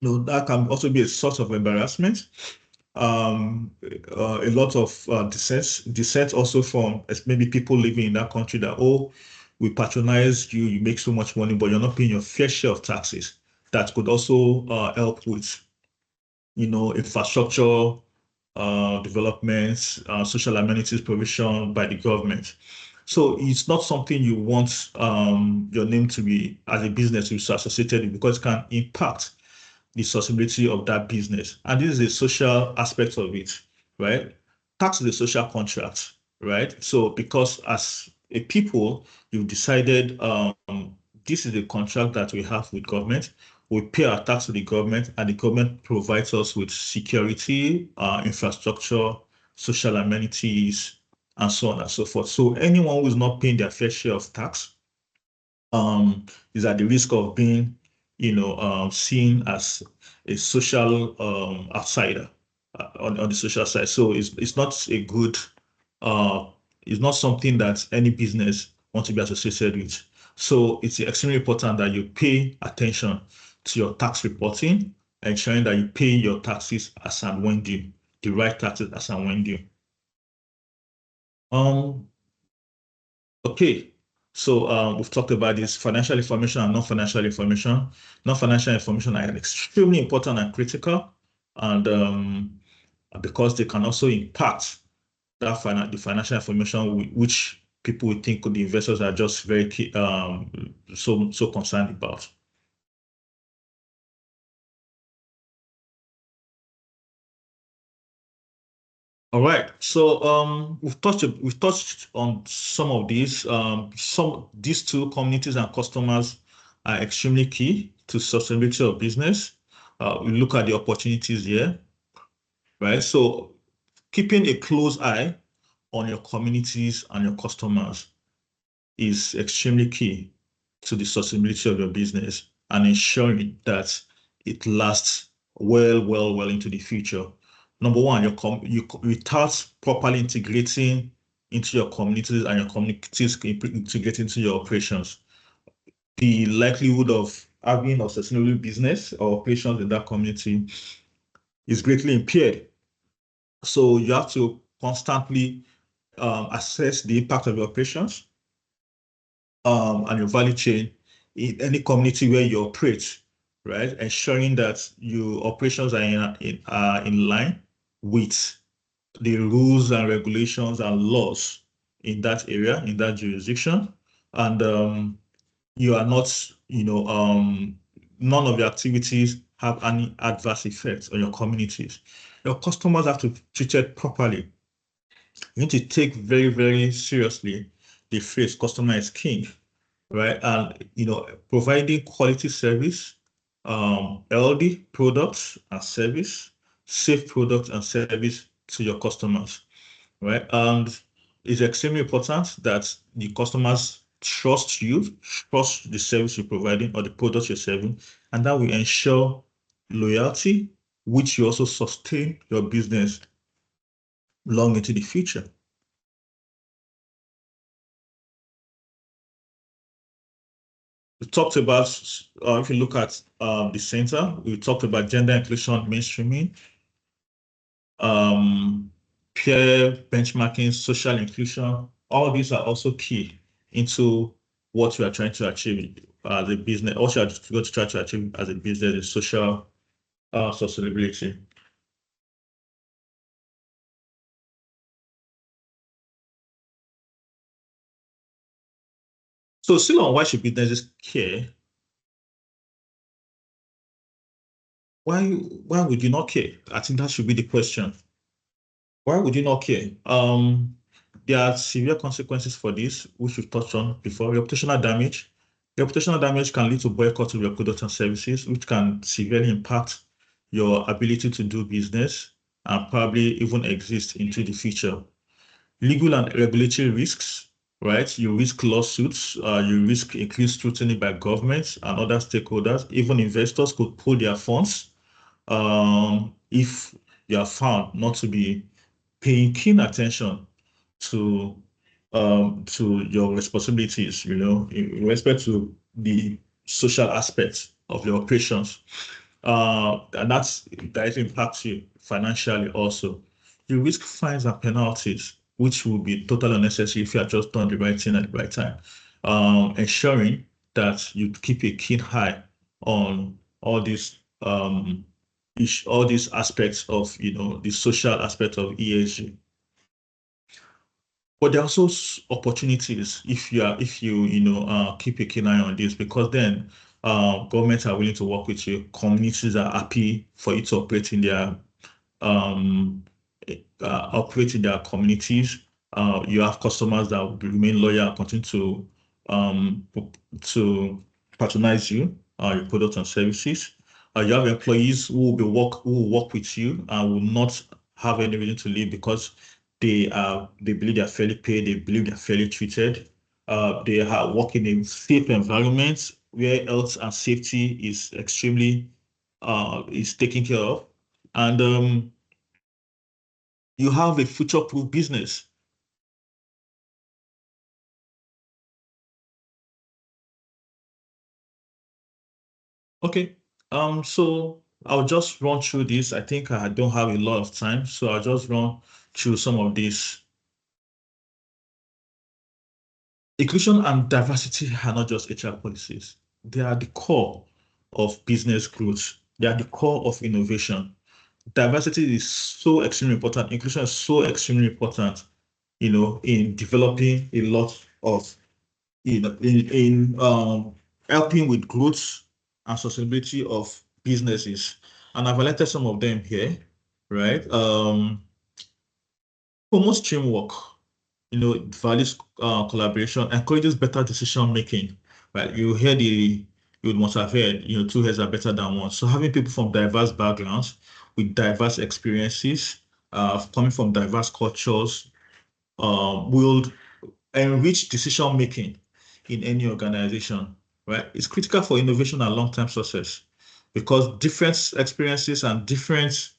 That can also be a source of embarrassment. A lot of dissent also from maybe people living in that country that, oh, we patronize you, you make so much money, but you're not paying your fair share of taxes. That could also help with, infrastructure developments, social amenities provision by the government. So it's not something you want your name to be, as a business, to be associated with, because it can impact the sustainability of that business. And this is a social aspect of it, right? Tax is a social contract, right? So because as a people, you've decided this is a contract that we have with government. We pay our tax to the government, and the government provides us with security, infrastructure, social amenities, and so on and so forth. So anyone who is not paying their fair share of tax is at the risk of being, seen as a social outsider on the social side. So it's not a good, it's not something that any business wants to be associated with. So it's extremely important that you pay attention to your tax reporting, ensuring that you pay your taxes as and when due, the right taxes as and when due. Okay, so we've talked about this financial information and non-financial information. Non-financial information are extremely important and critical, and because they can also impact the financial information which people would think the investors are just very so concerned about. All right, so we've touched on some of these. These two, communities and customers, are extremely key to sustainability of business. We look at the opportunities here, right? So keeping a close eye on your communities and your customers is extremely key to the sustainability of your business and ensuring that it lasts well into the future. Number one, you start properly integrating into your communities and your communities integrating into your operations. The likelihood of having a sustainable business or operations in that community is greatly impaired. So you have to constantly assess the impact of your operations and your value chain in any community where you operate, right? Ensuring that your operations are in line with the rules and regulations and laws in that area, in that jurisdiction, and you are not, none of your activities have any adverse effects on your communities. Your customers have to be treated properly. You need to take very seriously the phrase "customer is king," right? And providing quality service, healthy products and service, safe products and service to your customers, right? And it's extremely important that the customers trust you, trust the service you're providing or the products you're serving, and that will ensure loyalty, which you also sustain your business long into the future. We talked about, if you look at the center, we talked about gender inclusion, mainstreaming, peer benchmarking, social inclusion. All these are also key into what you are trying to achieve as a business. What you are going to try to achieve as a business is social sustainability. So still on why should businesses care? Why would you not care? I think that should be the question. Why would you not care? There are severe consequences for this, which we've touched on before. Reputational damage. Reputational damage can lead to boycott of your products and services, which can severely impact your ability to do business and probably even exist into the future. Legal and regulatory risks, right? You risk lawsuits, you risk increased scrutiny by governments and other stakeholders. Even investors could pull their funds if you are found not to be paying keen attention to your responsibilities, in respect to the social aspects of your operations. And that impacts you financially also. You risk fines and penalties, which will be totally unnecessary if you are just done the right thing at the right time. Ensuring that you keep a keen eye on all these aspects of the social aspect of ESG. But there are also opportunities if you keep a keen eye on this, because then governments are willing to work with you. Communities are happy for you to operate in their communities. You have customers that will remain loyal and continue to patronize you, your products and services. You have employees who will work with you and will not have any reason to leave because they believe they are fairly paid, they believe they're fairly treated. They are working in safe environments where health and safety is extremely is taken care of. And you have a future-proof business. Okay, So I'll just run through this. I think I don't have a lot of time, so I'll just run through some of these. Inclusion and diversity are not just HR policies. They are the core of business growth. They are the core of innovation. Diversity is so extremely important. Inclusion is so extremely important, in developing a lot of, in helping with growth and sustainability of businesses. And I've highlighted some of them here, right? Promotes teamwork, values collaboration, encourages better decision making. Right? You must have heard, two heads are better than one. So having people from diverse backgrounds with diverse experiences, coming from diverse cultures, will enrich decision making in any organization. Right? It's critical for innovation and long-term success because different experiences and different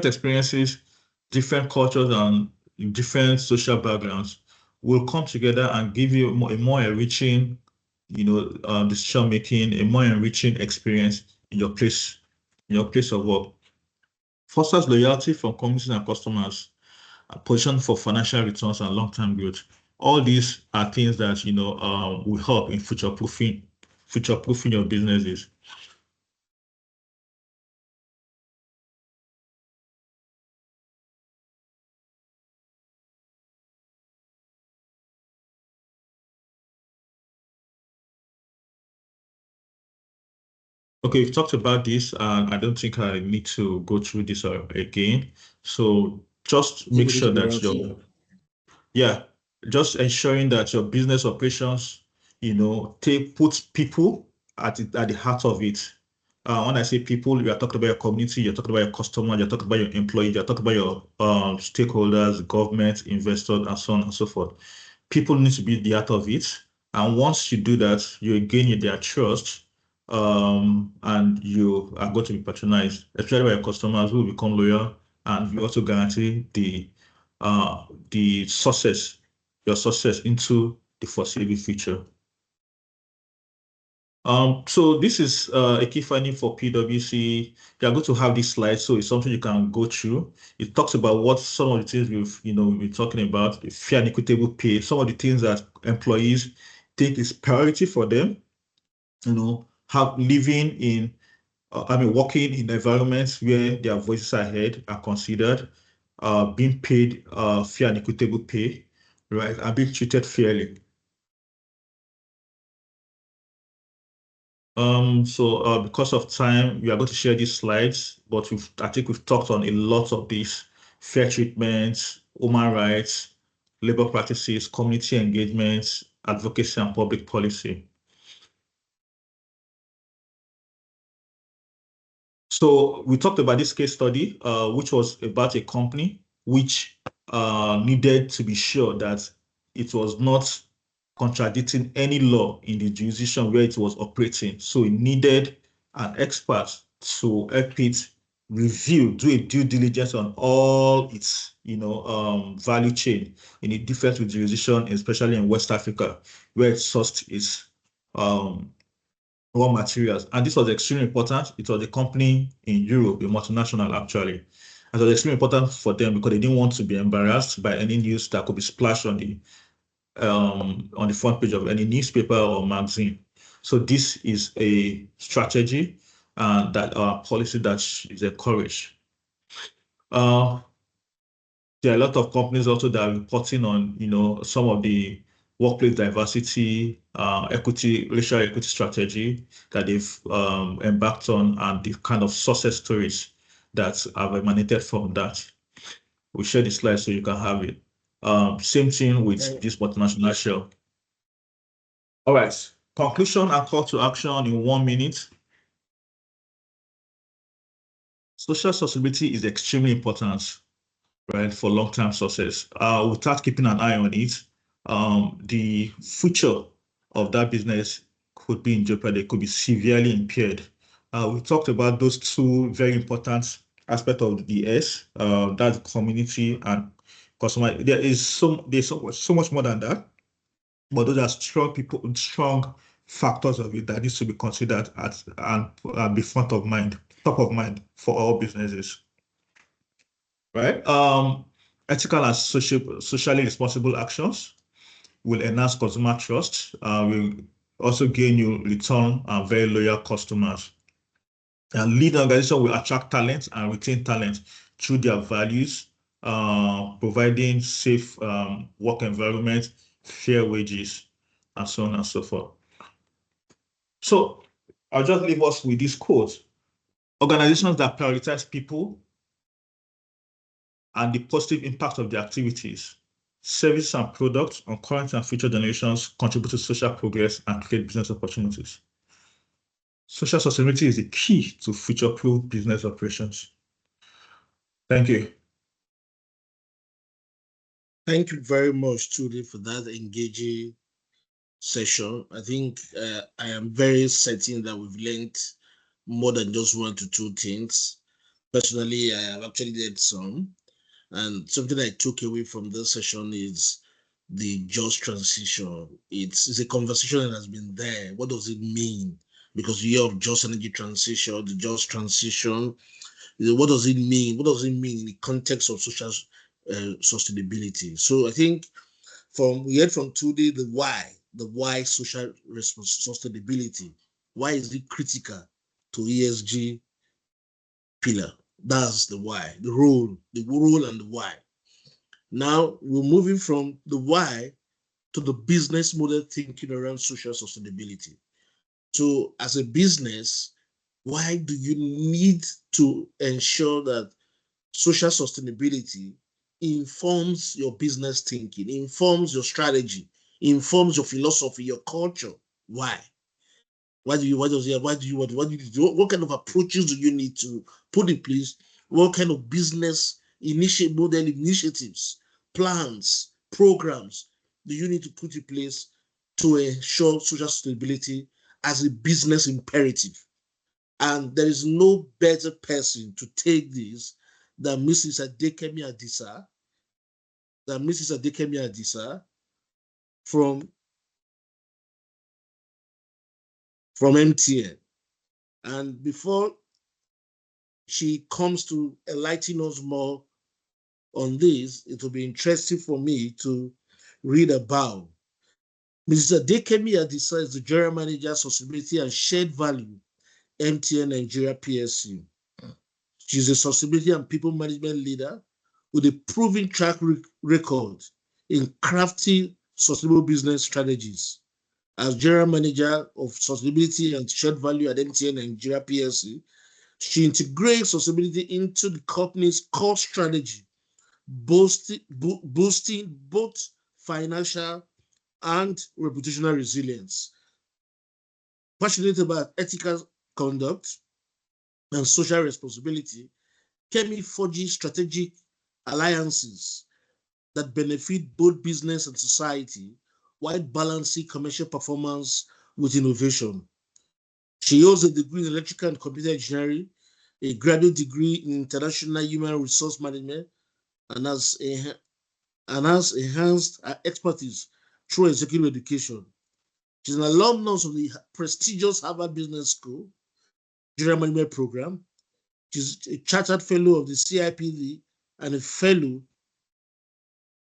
experiences, different cultures, and different social backgrounds will come together and give you a more enriching, decision making, a more enriching experience in your place of work. Fosters loyalty from communities and customers, position for financial returns and long-term growth. All these are things that will help in future-proofing your businesses. Okay, we've talked about this, and I don't think I need to go through this again. So just make sure that yeah, just ensuring that your business operations, puts people at the heart of it. When I say people, you're talking about your community, you're talking about your customer, you're talking about your employees, you're talking about your stakeholders, government, investors, and so on and so forth. People need to be the heart of it. And once you do that, you gain their trust, and you are going to be patronized, especially by your customers who will become loyal, and you also guarantee the success, your success into the foreseeable future. So this is a key finding for PwC. You are going to have this slide, so it's something you can go through. It talks about what some of the things we've been talking about, fair and equitable pay, some of the things that employees think is priority for them, have living in, working in environments where their voices are heard, are considered, being paid fair and equitable pay, right, and being treated fairly. So because of time, we are going to share these slides, but I think we've talked on a lot of these: fair treatment, human rights, labor practices, community engagement, advocacy, and public policy. So we talked about this case study, which was about a company which needed to be sure that it was not contradicting any law in the jurisdiction where it was operating. So it needed an expert to help it review, do a due diligence on all its, value chain in a different jurisdiction, especially in West Africa, where it sourced its raw materials. And this was extremely important. It was a company in Europe, a multinational actually. And it was extremely important for them because they didn't want to be embarrassed by any news that could be splashed on the front page of any newspaper or magazine. So this is a strategy that our policy that is encouraged. There are a lot of companies also that are reporting on, some of the workplace diversity, racial equity strategy that they've embarked on, and the kind of success stories that have emanated from that. We'll share the slide so you can have it. Same thing with this multinational shell. All right, conclusion and call to action in 1 minute. Social sustainability is extremely important, right, for long-term success. Without keeping an eye on it, the future of that business could be in jeopardy, could be severely impaired. We talked about those two very important aspects of the S, that's community and customer. There's so much more than that, but those are strong people, strong factors of it that needs to be considered and be top of mind for all businesses. Right? Ethical and socially responsible actions will enhance consumer trust, will also gain you return and very loyal customers. And lead organization will attract talent and retain talent through their values, providing safe work environment, fair wages, and so on and so forth. So I'll just leave us with this quote. Organizations that prioritize people and the positive impact of their activities, services and products on current and future generations contribute to social progress and create business opportunities. Social sustainability is the key to future-proof business operations. Thank you. Thank you very much, Trudy, for that engaging session. I think I am very certain that we've learned more than just 1 to 2 things. Personally, I have actually learned some. And something I took away from this session is the just transition. It's a conversation that has been there. What does it mean? Because you have just energy transition, the just transition. What does it mean? What does it mean in the context of social sustainability? So I think we heard from today the why social sustainability. Why is it critical to ESG pillar? That's the why, the role and the why. Now we're moving from the why to the business model thinking around social sustainability. So as a business, why do you need to ensure that social sustainability informs your business thinking, informs your strategy, informs your philosophy, your culture? Why? What kind of approaches do you need to put in place? What kind of business model initiatives, plans, programs do you need to put in place to ensure social sustainability as a business imperative? And there is no better person to take this than Mrs. Adekemi Adisa from MTN. And before she comes to enlighten us more on this, it will be interesting for me to read about Mrs. Adekemi Adisa is the General Manager, Sustainability and Shared Value, MTN Nigeria PSC. She's a sustainability and people management leader with a proven track record in crafting sustainable business strategies. As General Manager of Sustainability and Shared Value at MTN Nigeria PLC, she integrates sustainability into the company's core strategy, boosting both financial and reputational resilience. Passionate about ethical conduct and social responsibility, Kemi forges strategic alliances that benefit both business and society while balancing commercial performance with innovation. She holds a degree in electrical and computer engineering, a graduate degree in international human resource management, and has enhanced her expertise through executive education. She's an alumnus of the prestigious Harvard Business School General Management Program. She's a chartered fellow of the CIPD and a fellow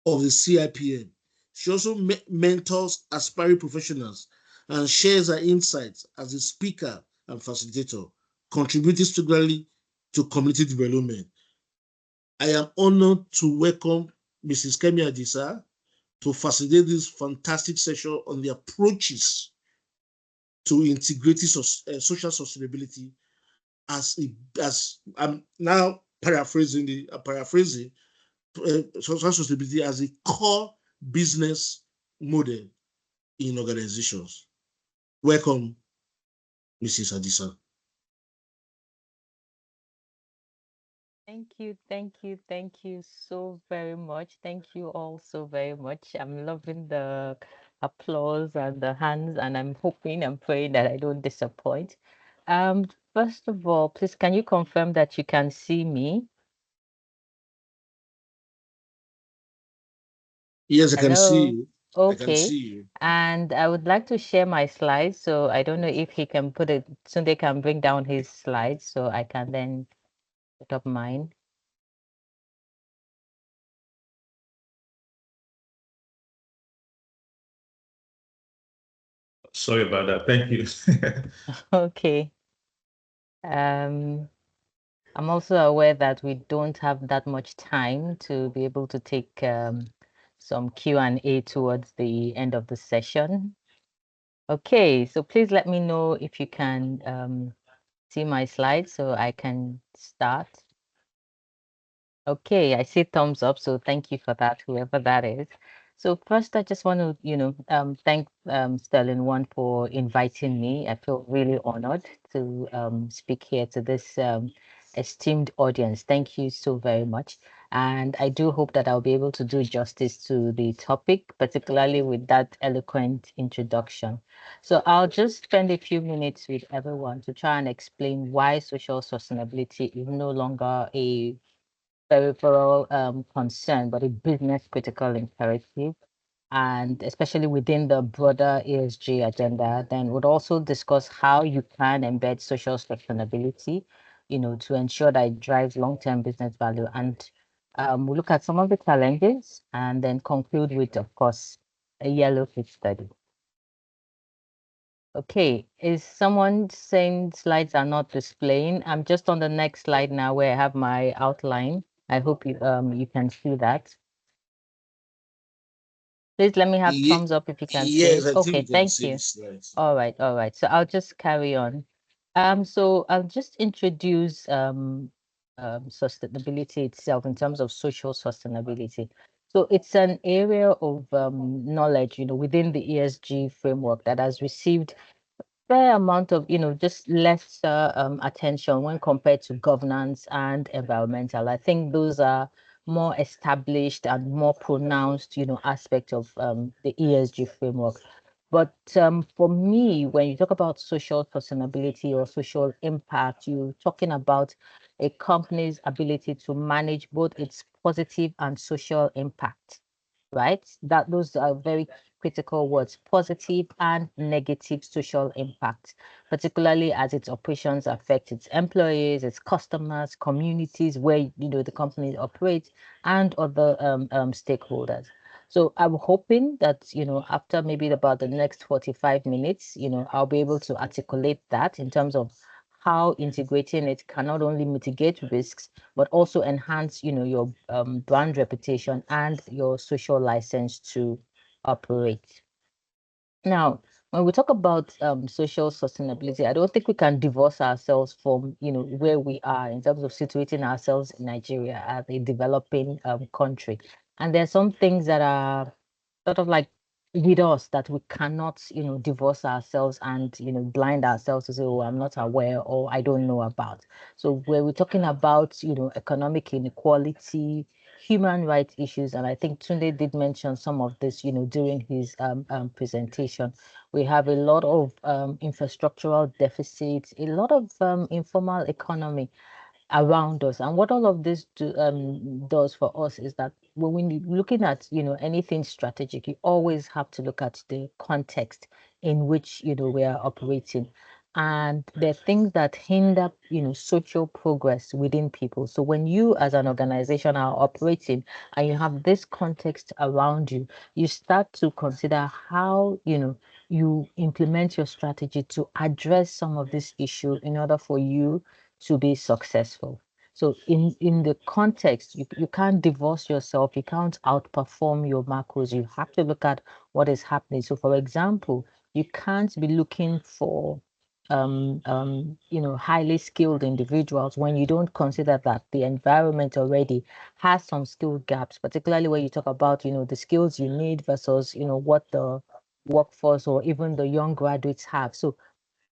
of the CIPM. She also mentors aspiring professionals and shares her insights as a speaker and facilitator, contributing regularly to community development. I am honored to welcome Mrs. Kemi Adisa to facilitate this fantastic session on the approaches to integrating social sustainability as I'm now paraphrasing social sustainability as a core business model in organizations. Welcome, Mrs. Adisa. Thank you so very much. Thank you all so very much. I'm loving the applause and the hands, and I'm hoping and praying that I don't disappoint. First of all, please can you confirm that you can see me? Yes, I can see Hello. you. I can Okay. see you. And I would like to share my slides. So I don't know if he can put it, Sunday can bring down his slides so I can then put up mine. Sorry about that. Thank you. Okay. I'm also aware that we don't have that much time to be able to take some Q&A towards the end of the session. Okay, so please let me know if you can see my slides so I can start. Okay, I see thumbs up, so thank you for that, whoever that is. So first, I just want to, thank Sterling One for inviting me. I feel really honored to speak here to this esteemed audience. Thank you so very much. And I do hope that I'll be able to do justice to the topic, particularly with that eloquent introduction. So I'll just spend a few minutes with everyone to try and explain why social sustainability is no longer a peripheral concern, but a business critical imperative, and especially within the broader ESG agenda. Then we'd also discuss how you can embed social sustainability, to ensure that it drives long-term business value. And we'll look at some of the challenges and then conclude with, of course, a yellow case study. Okay, is someone saying slides are not displaying? I'm just on the next slide now where I have my outline. I hope you can see that. Please let me have thumbs up if you can see Yes, it. I think Okay, you can thank see the you. slides. All right. So I'll just carry on. So I'll just introduce sustainability itself in terms of social sustainability. So it's an area of knowledge, within the ESG framework that has received fair amount of, just less attention when compared to governance and environmental. I think those are more established and more pronounced, aspect of the ESG framework. But for me, when you talk about social sustainability or social impact, you're talking about a company's ability to manage both its positive and social impact, right? That those are very critical words, positive and negative social impact, particularly as its operations affect its employees, its customers, communities where the company operates, and other stakeholders. So I'm hoping that after maybe about the next 45 minutes, I'll be able to articulate that in terms of how integrating it can not only mitigate risks but also enhance your brand reputation and your social license to operate. Now, when we talk about social sustainability, I don't think we can divorce ourselves from where we are in terms of situating ourselves in Nigeria as a developing country. And there are some things that are sort of like with us that we cannot, divorce ourselves and, blind ourselves to say, oh, I'm not aware or I don't know about. So where we're talking about, economic inequality, human rights issues, and I think Tunde did mention some of this, during his presentation. We have a lot of infrastructural deficits, a lot of informal economy around us. And what all of this does for us is that when you're looking at, anything strategic, you always have to look at the context in which, we are operating. And there are things that hinder, social progress within people. So when you as an organization are operating and you have this context around you, you start to consider how, you implement your strategy to address some of this issue in order for you to be successful. So in the context, you can't divorce yourself, you can't outperform your macros. You have to look at what is happening. So for example, you can't be looking for highly skilled individuals when you don't consider that the environment already has some skill gaps, particularly when you talk about, the skills you need versus, what the workforce or even the young graduates have. So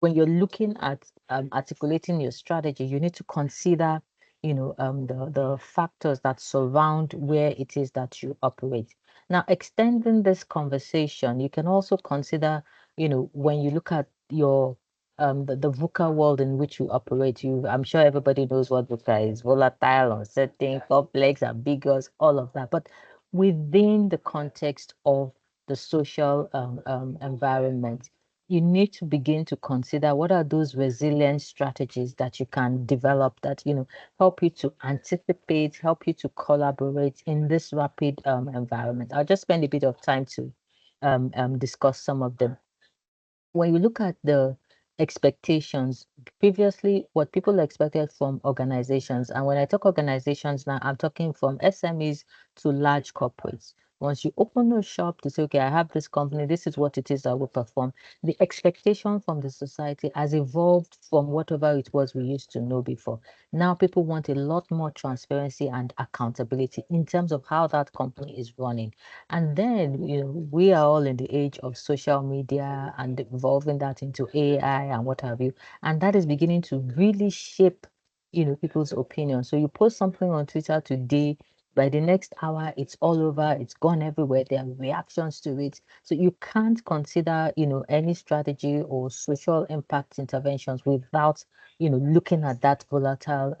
when you're looking at articulating your strategy, you need to consider, the factors that surround where it is that you operate. Now, extending this conversation, you can also consider, when you look at your the VUCA world in which you operate, I'm sure everybody knows what VUCA is: volatile, uncertain, complex, ambiguous, all of that. But within the context of the social environment, you need to begin to consider what are those resilience strategies that you can develop that help you to anticipate, help you to collaborate in this rapid environment. I'll just spend a bit of time to discuss some of them. When you look at the expectations, previously what people expected from organizations, and when I talk organizations now, I'm talking from SMEs to large corporates. Once you open a shop to say, okay, I have this company, this is what it is that will perform, the expectation from the society has evolved from whatever it was we used to know before. Now people want a lot more transparency and accountability in terms of how that company is running. And then, we are all in the age of social media and evolving that into AI and what have you. And that is beginning to really shape, people's opinion. So you post something on Twitter today, by the next hour, it's all over, it's gone everywhere. There are reactions to it. So you can't consider, any strategy or social impact interventions without, looking at that volatile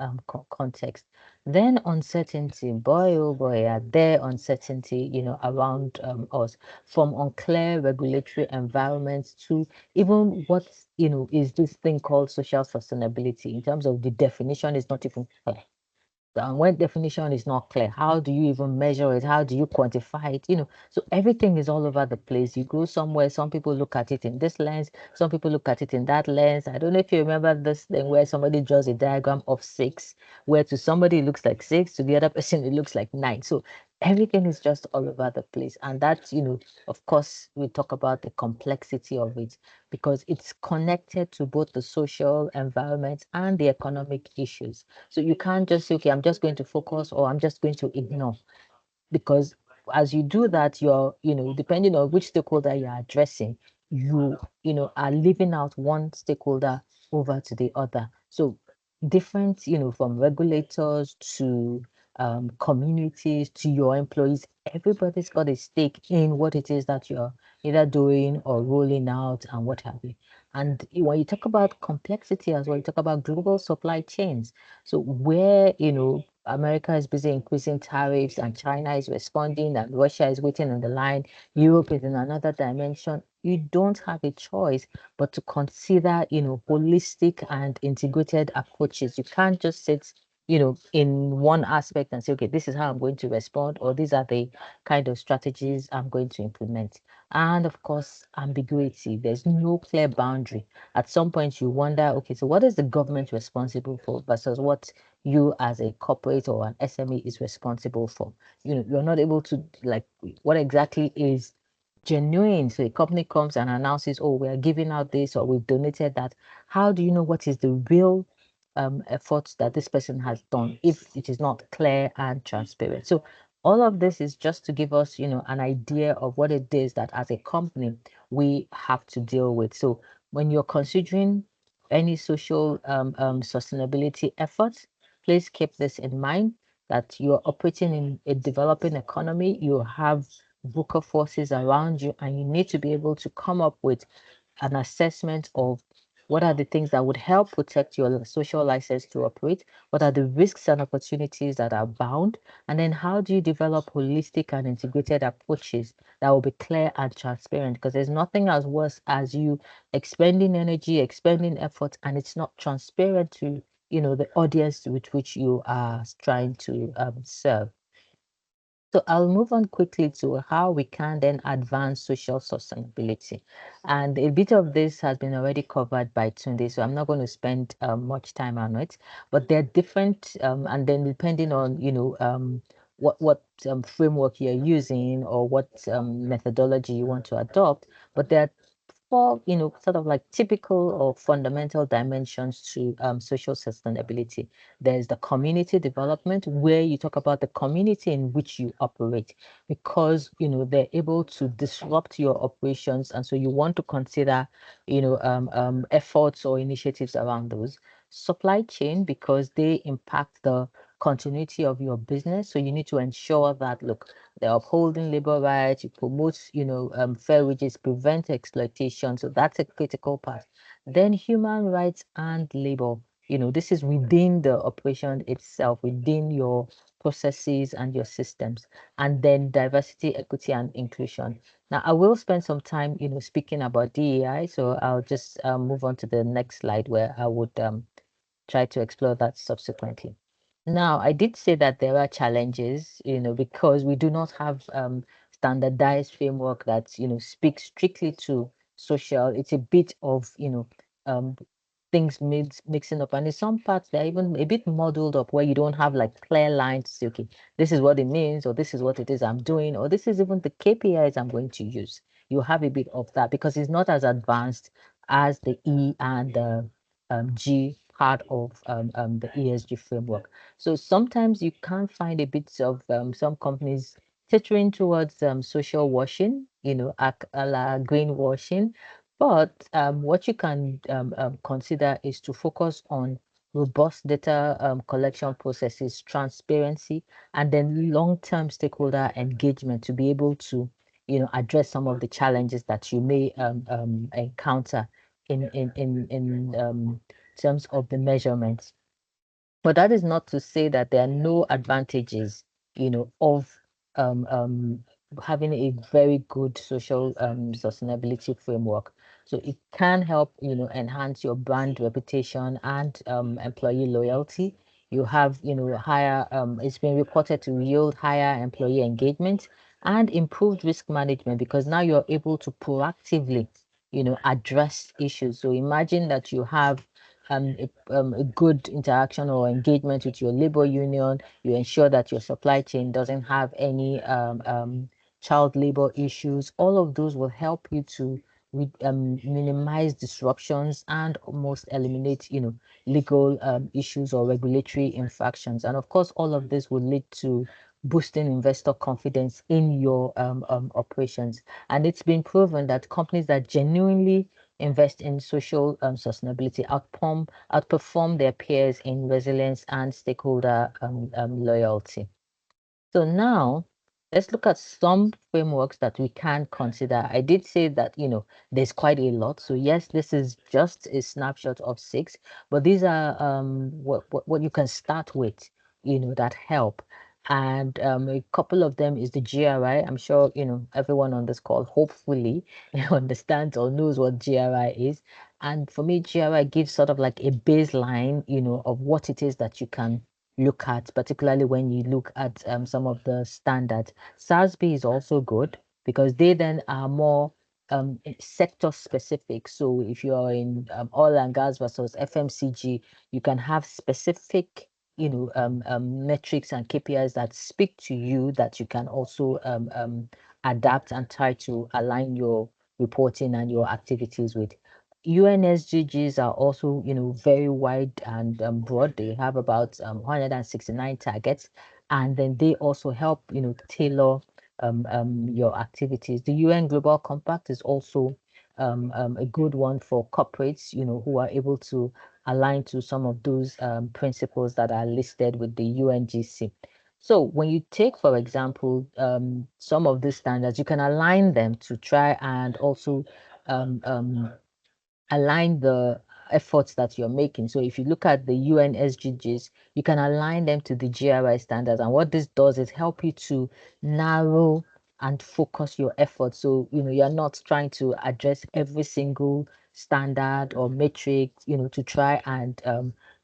context. Then uncertainty, boy, oh boy, are there uncertainty, around us, from unclear regulatory environments to even what, is this thing called social sustainability in terms of the definition is not even clear. And when definition is not clear, how do you even measure it? How do you quantify it? So everything is all over the place. You go somewhere, some people look at it in this lens, some people look at it in that lens. I don't know if you remember this thing where somebody draws a diagram of 6, where to somebody it looks like 6, to the other person it looks like 9. So everything is just all over the place. And that's, of course, we talk about the complexity of it because it's connected to both the social environment and the economic issues. So you can't just say, okay, I'm just going to focus or I'm just going to ignore, because as you do that, you're, depending on which stakeholder you're addressing, are leaving out one stakeholder over to the other. So different, from regulators to communities to your employees, everybody's got a stake in what it is that you're either doing or rolling out and what have you. And when you talk about complexity as well, you talk about global supply chains. So where, America is busy increasing tariffs and China is responding and Russia is waiting on the line, Europe is in another dimension. You don't have a choice but to consider, holistic and integrated approaches. You can't just sit, in one aspect and say, okay, this is how I'm going to respond, or these are the kind of strategies I'm going to implement. And of course, ambiguity. There's no clear boundary. At some point, you wonder, okay, so what is the government responsible for versus what you as a corporate or an SME is responsible for? You're not able to, like, what exactly is genuine? So a company comes and announces, oh, we are giving out this or we've donated that. How do you know what is the real efforts that this person has done if it is not clear and transparent? So all of this is just to give us, an idea of what it is that as a company we have to deal with. So when you're considering any social sustainability efforts, please keep this in mind, that you're operating in a developing economy, you have worker forces around you, and you need to be able to come up with an assessment of what are the things that would help protect your social license to operate, what are the risks and opportunities that are bound, and then how do you develop holistic and integrated approaches that will be clear and transparent, because there's nothing as worse as you expending energy, expending effort, and it's not transparent to the audience with which you are trying to serve. So I'll move on quickly to how we can then advance social sustainability. And a bit of this has been already covered by Tunde, so I'm not going to spend much time on it. But they're different, and then depending on, what framework you're using or what methodology you want to adopt, but there are 4, sort of like typical or fundamental dimensions to social sustainability. There's the community development, where you talk about the community in which you operate, because they're able to disrupt your operations, and so you want to consider efforts or initiatives around those. Supply chain, because they impact the continuity of your business, so you need to ensure that, look, they're upholding labor rights, you promote fair wages, prevent exploitation, so that's a critical part. Then human rights and labor, this is within the operation itself, within your processes, and your systems, and then diversity, equity, and inclusion. Now, I will spend some time, speaking about DEI, so I'll just move on to the next slide where I would try to explore that subsequently. Now, I did say that there are challenges, because we do not have standardized framework that, speaks strictly to social. It's a bit of, um, things mixing up, and in some parts they're even a bit muddled up where you don't have like clear lines to say, okay, this is what it means, or this is what it is I'm doing, or this is even the KPIs I'm going to use. You have a bit of that because it's not as advanced as the E and the G part of the ESG framework. So sometimes you can find a bit of some companies teetering towards social washing, a la greenwashing. But what you can consider is to focus on robust data collection processes, transparency, and then long-term stakeholder engagement to be able to, address some of the challenges that you may encounter in terms of the measurements. But that is not to say that there are no advantages, of um, um, having a very good social sustainability framework. So it can help, enhance your brand reputation and employee loyalty. You have, higher, it's been reported to yield higher employee engagement and improved risk management because now you're able to proactively, address issues. So imagine that you have a good interaction or engagement with your labor union. You ensure that your supply chain doesn't have any child labor issues. All of those will help you to minimize disruptions and almost eliminate, legal issues or regulatory infractions. And of course, all of this will lead to boosting investor confidence in your operations. And it's been proven that companies that genuinely invest in social sustainability outperform their peers in resilience and stakeholder loyalty. So now let's look at some frameworks that we can consider. I did say that, there's quite a lot. So yes, this is just a snapshot of 6, but these are what you can start with, that help. And a couple of them is the GRI. I'm sure, everyone on this call hopefully understands or knows what GRI is. And for me, GRI gives sort of like a baseline, of what it is that you can look at, particularly when you look at some of the standards. SASB is also good because they then are more sector specific. So if you are in oil and gas versus FMCG, you can have specific, metrics and KPIs that speak to you that you can also adapt and try to align your reporting and your activities with. UNSGGs are also, very wide and broad. They have about 169 targets, and then they also help, tailor your activities. The UN Global Compact is also a good one for corporates, who are able to align to some of those principles that are listed with the UNGC. So when you take, for example, some of these standards, you can align them to try and also align the efforts that you're making. So if you look at the UN SDGs, you can align them to the GRI standards. And what this does is help you to narrow and focus your efforts. So, you're not trying to address every single standard or metric, to try and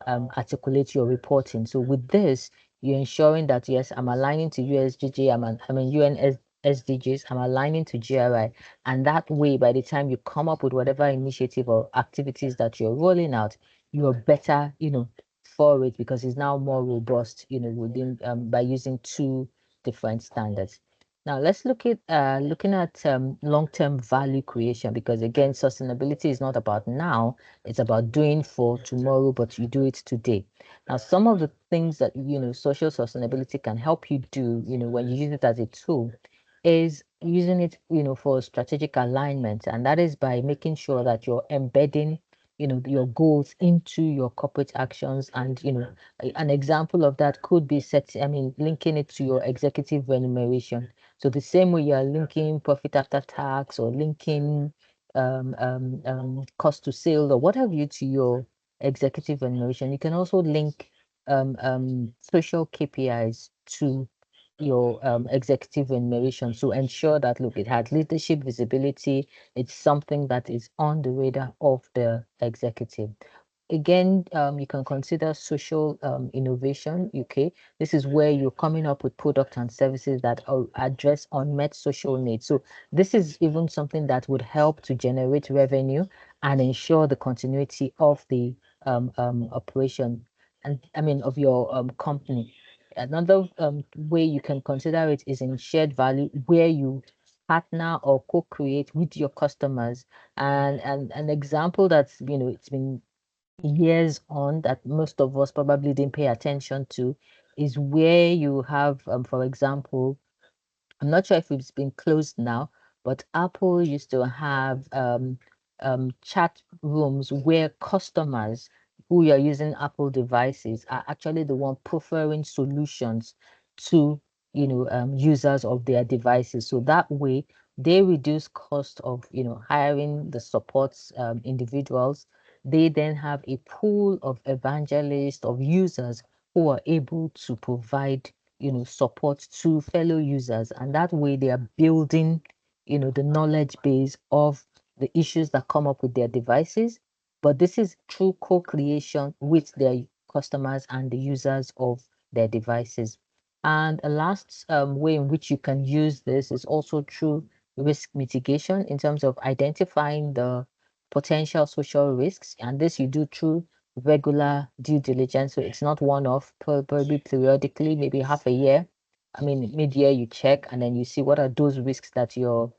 articulate your reporting. So with this, you're ensuring that, yes, I'm aligning to USGG, I'm in UN SDGs, I'm aligning to GRI. And that way, by the time you come up with whatever initiative or activities that you're rolling out, you're better, for it because it's now more robust, within by using 2 different standards. Now let's look at looking at long-term value creation because again, sustainability is not about now; it's about doing for tomorrow, but you do it today. Now, some of the things that social sustainability can help you do, when you use it as a tool, is using it, for strategic alignment, and that is by making sure that you're embedding, your goals into your corporate actions. And an example of that could be linking it to your executive remuneration. So the same way you are linking profit after tax or linking cost to sale or what have you to your executive remuneration, you can also link social KPIs to your executive remuneration to ensure that, look, it has leadership visibility, it's something that is on the radar of the executive. Again, you can consider social innovation, UK. This is where you're coming up with products and services that address unmet social needs. So this is even something that would help to generate revenue and ensure the continuity of the operation and I mean of your company. Another way you can consider it is in shared value, where you partner or co-create with your customers. And an example that's it's been years on that most of us probably didn't pay attention to is where you have, for example, I'm not sure if it's been closed now, but Apple used to have chat rooms where customers who are using Apple devices are actually the one preferring solutions to users of their devices. So that way they reduce cost of hiring the support individuals. They then have a pool of evangelists of users who are able to provide support to fellow users, and that way they are building the knowledge base of the issues that come up with their devices. But this is through co-creation with their customers and the users of their devices. And a last way in which you can use this is also through risk mitigation, in terms of identifying the potential social risks, and this you do through regular due diligence. So it's not one-off, probably periodically, maybe half a year. I mean, mid-year you check and then you see what are those risks that you're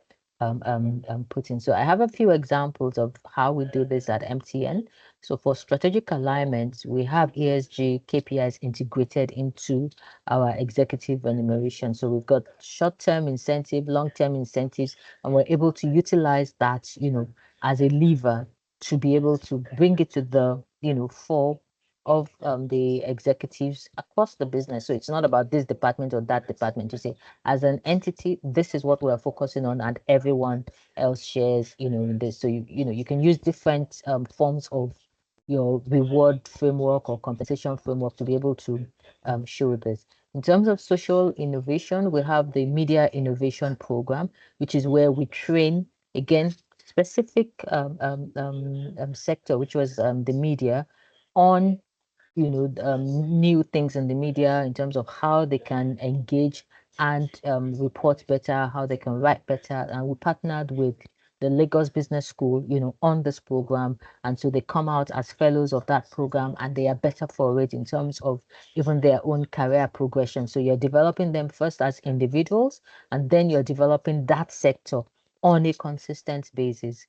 putting. So I have a few examples of how we do this at MTN. So for strategic alignment, we have ESG KPIs integrated into our executive remuneration. So we've got short-term incentive, long-term incentives, and we're able to utilize that, as a lever to be able to bring it to the fore of the executives across the business. So it's not about this department or that department. To say, as an entity, this is what we are focusing on, and everyone else shares in this. So you can use different forms of your reward framework or compensation framework to be able to show this. In terms of social innovation, we have the media innovation program, which is where we train, again, specific sector, which was the media, on new things in the media in terms of how they can engage and report better, how they can write better. And we partnered with the Lagos Business School, on this program. And so they come out as fellows of that program and they are better for it in terms of even their own career progression. So you're developing them first as individuals, and then you're developing that sector on a consistent basis.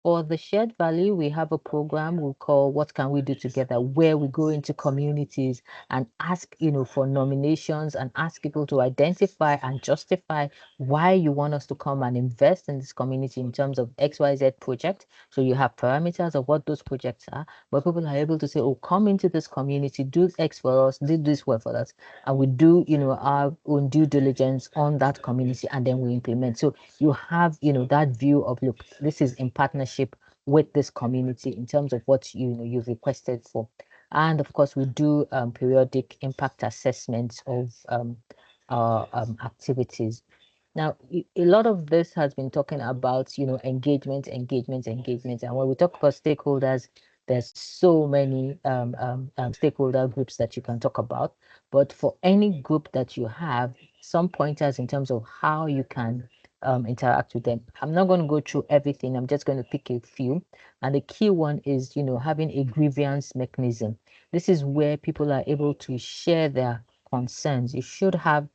For the shared value, we have a program we call What Can We Do Together, where we go into communities and ask, for nominations and ask people to identify and justify why you want us to come and invest in this community in terms of XYZ project. So you have parameters of what those projects are, but people are able to say, oh, come into this community, do X for us, do this work for us. And we do, our own due diligence on that community, and then we implement. So you have, that view of, look, this is in partnership with this community in terms of what you've requested for. And of course, we do periodic impact assessments of our activities. Now, a lot of this has been talking about, engagement. And when we talk about stakeholders, there's so many stakeholder groups that you can talk about. But for any group that you have, some pointers in terms of how you can interact with them. I'm not going to go through everything. I'm just going to pick a few. And the key one is, having a grievance mechanism. This is where people are able to share their concerns. You should have,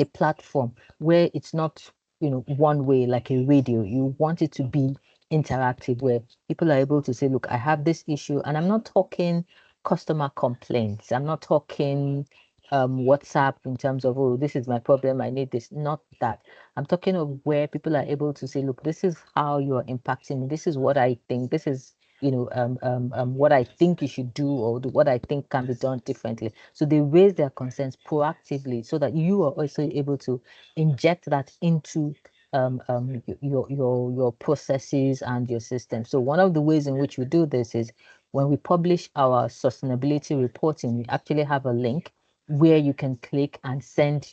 a platform where it's not one way like a radio. You want it to be interactive, where people are able to say, look, I have this issue. And I'm not talking customer complaints, I'm not talking WhatsApp in terms of, oh, this is my problem, I need this. Not that. I'm talking of where people are able to say, look, this is how you're impacting me, this is what I think, this is what I think you should do, or what I think can be done differently. So they raise their concerns proactively so that you are also able to inject that into your processes and your system. So one of the ways in which we do this is when we publish our sustainability reporting, we actually have a link where you can click and send,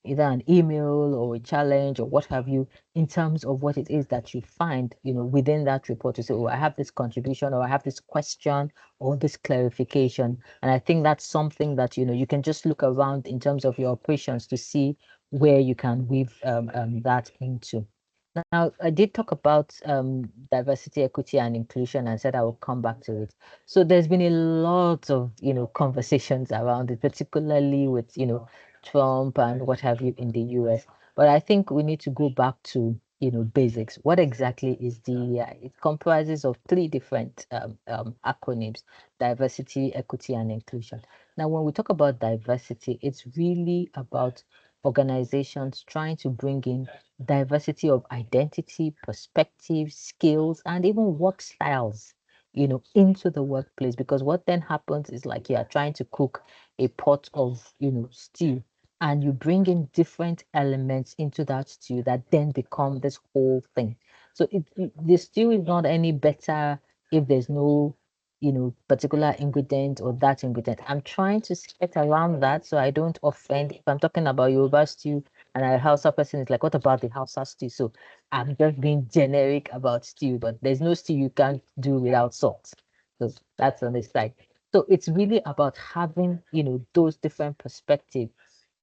either an email or a challenge or what have you, in terms of what it is that you find, within that report to say, oh, I have this contribution, or I have this question, or this clarification. And I think that's something that, you can just look around in terms of your operations to see where you can weave that into. Now, I did talk about diversity, equity, and inclusion, and said I will come back to it. So there's been a lot of, conversations around it, particularly with, Trump and what have you in the US. But I think we need to go back to, basics. What exactly is DEI? It comprises of three different acronyms: diversity, equity, and inclusion. Now, when we talk about diversity, it's really about organizations trying to bring in diversity of identity, perspective, skills, and even work styles, into the workplace. Because what then happens is like you are trying to cook a pot of, stew, and you bring in different elements into that stew that then become this whole thing. So the stew is not any better if there's no, particular ingredient or that ingredient. I'm trying to get around that so I don't offend. If I'm talking about Yoruba stew, and a Hausa person is like, what about the Hausa stew? So I'm just being generic about stew, but there's no stew you can't do without salt. So that's on this side. So it's really about having, those different perspectives,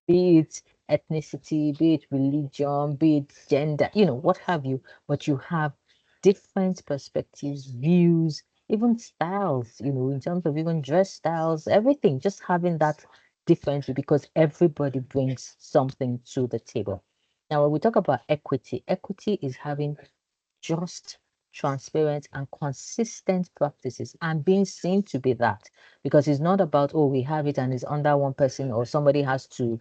be it ethnicity, be it religion, be it gender, what have you, but you have different perspectives, views, even styles, in terms of even dress styles, everything, just having that differently because everybody brings something to the table. Now, when we talk about equity, equity is having just, transparent, and consistent practices and being seen to be that, because it's not about, oh, we have it and it's under one person or somebody has to,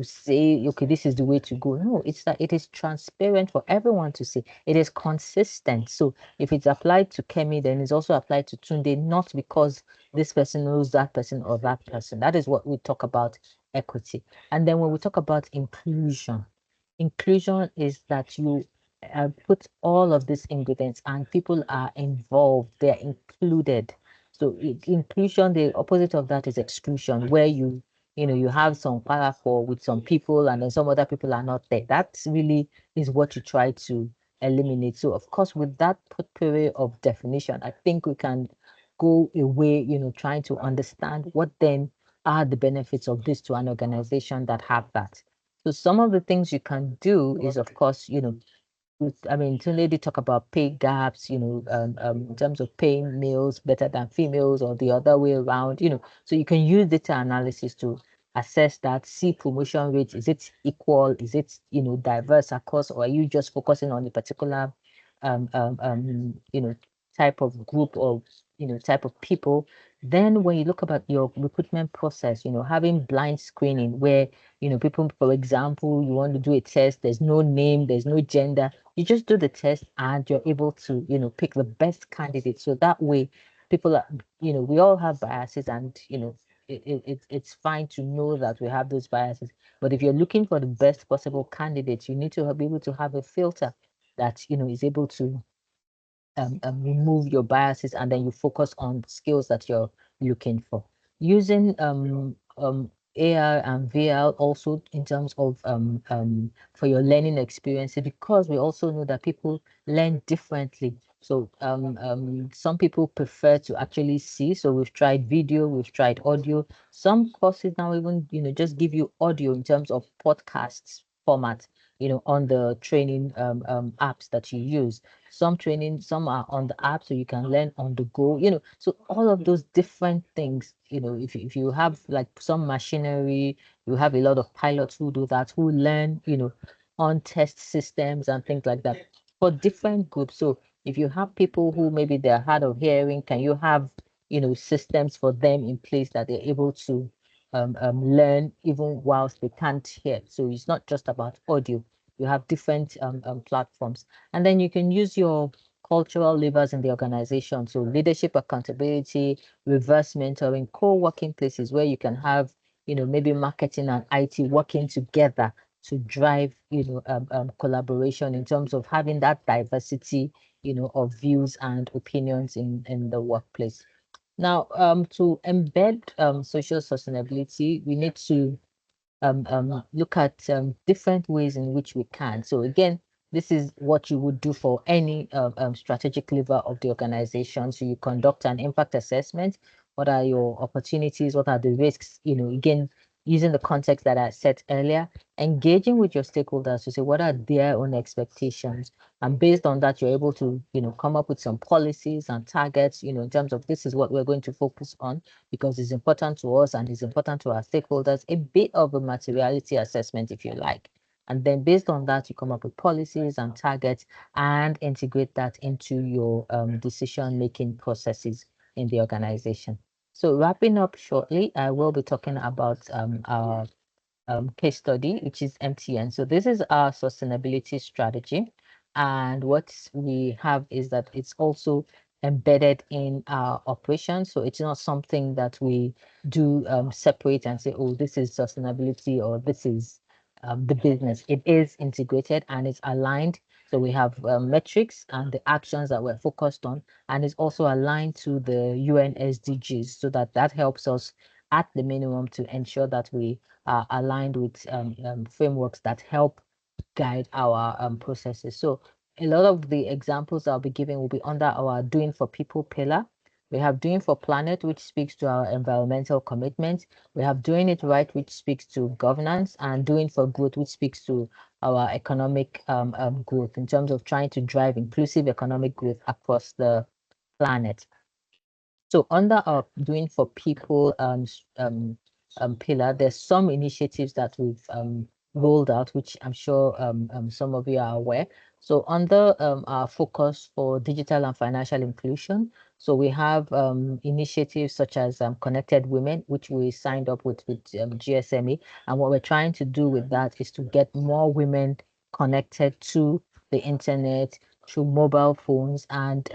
say, okay, this is the way to go. No, it's that it is transparent for everyone to see. It is consistent. So if it's applied to Kemi, then it's also applied to Tunde, not because this person knows that person or that person. That is what we talk about equity. And then when we talk about inclusion, inclusion is that you put all of these ingredients and people are involved, they're included. So inclusion, the opposite of that is exclusion, where you have some powerful with some people and then some other people are not there. That really is what you try to eliminate. So of course, with that potpourri of definition, I think we can go away, trying to understand what then are the benefits of this to an organization that have that. So some of the things you can do is, of course, I mean, Tunde did talk about pay gaps, in terms of paying males better than females or the other way around, so you can use data analysis to assess that, see promotion rates, is it equal, is it, diverse across, or are you just focusing on a particular, um, um, um, you know, type of group or, type of people. Then when you look about your recruitment process, having blind screening where, people, for example, you want to do a test, there's no name, there's no gender, you just do the test and you're able to, pick the best candidate. So that way people are, we all have biases and, it's fine to know that we have those biases. But if you're looking for the best possible candidate, you need to be able to have a filter that, is able to remove your biases, and then you focus on the skills that you're looking for. Using AR and VR also in terms of for your learning experiences, because we also know that people learn differently. So some people prefer to actually see. So we've tried video, we've tried audio. Some courses now even just give you audio in terms of podcasts format, on the training apps that you use. Some training, some are on the app, so you can learn on the go, so all of those different things, if you have like some machinery, you have a lot of pilots who do that, who learn, on test systems and things like that for different groups. So if you have people who maybe they're hard of hearing, can you have, systems for them in place that they're able to learn even whilst they can't hear? So it's not just about audio. You have different platforms, and then you can use your cultural levers in the organization. So leadership accountability, reverse mentoring, co-working places where you can have, maybe marketing and IT working together to drive, collaboration in terms of having that diversity, of views and opinions in the workplace. Now, to embed social sustainability, we need to look at different ways in which we can. So again, this is what you would do for any strategic lever of the organization. So you conduct an impact assessment. What are your opportunities? What are the risks? Again, using the context that I set earlier, engaging with your stakeholders to say what are their own expectations, and based on that, you're able to come up with some policies and targets. In terms of this is what we're going to focus on because it's important to us and it's important to our stakeholders, a bit of a materiality assessment, if you like. And then based on that, you come up with policies and targets and integrate that into your decision-making processes in the organization. So wrapping up shortly, I will be talking about our case study, which is MTN. So this is our sustainability strategy. And what we have is that it's also embedded in our operations. So it's not something that we do separate and say, oh, this is sustainability or this is the business. It is integrated and it's aligned. So we have metrics and the actions that we're focused on, and it's also aligned to the UN SDGs so that helps us at the minimum to ensure that we are aligned with frameworks that help guide our processes. So a lot of the examples I'll be giving will be under our Doing for People pillar. We have Doing for Planet, which speaks to our environmental commitment. We have Doing It Right, which speaks to governance, and Doing for Growth, which speaks to our economic growth in terms of trying to drive inclusive economic growth across the planet. So under our Doing for People pillar, there's some initiatives that we've rolled out, which I'm sure some of you are aware. So under our focus for digital and financial inclusion, so we have initiatives such as Connected Women, which we signed up with GSME. And what we're trying to do with that is to get more women connected to the internet, through mobile phones and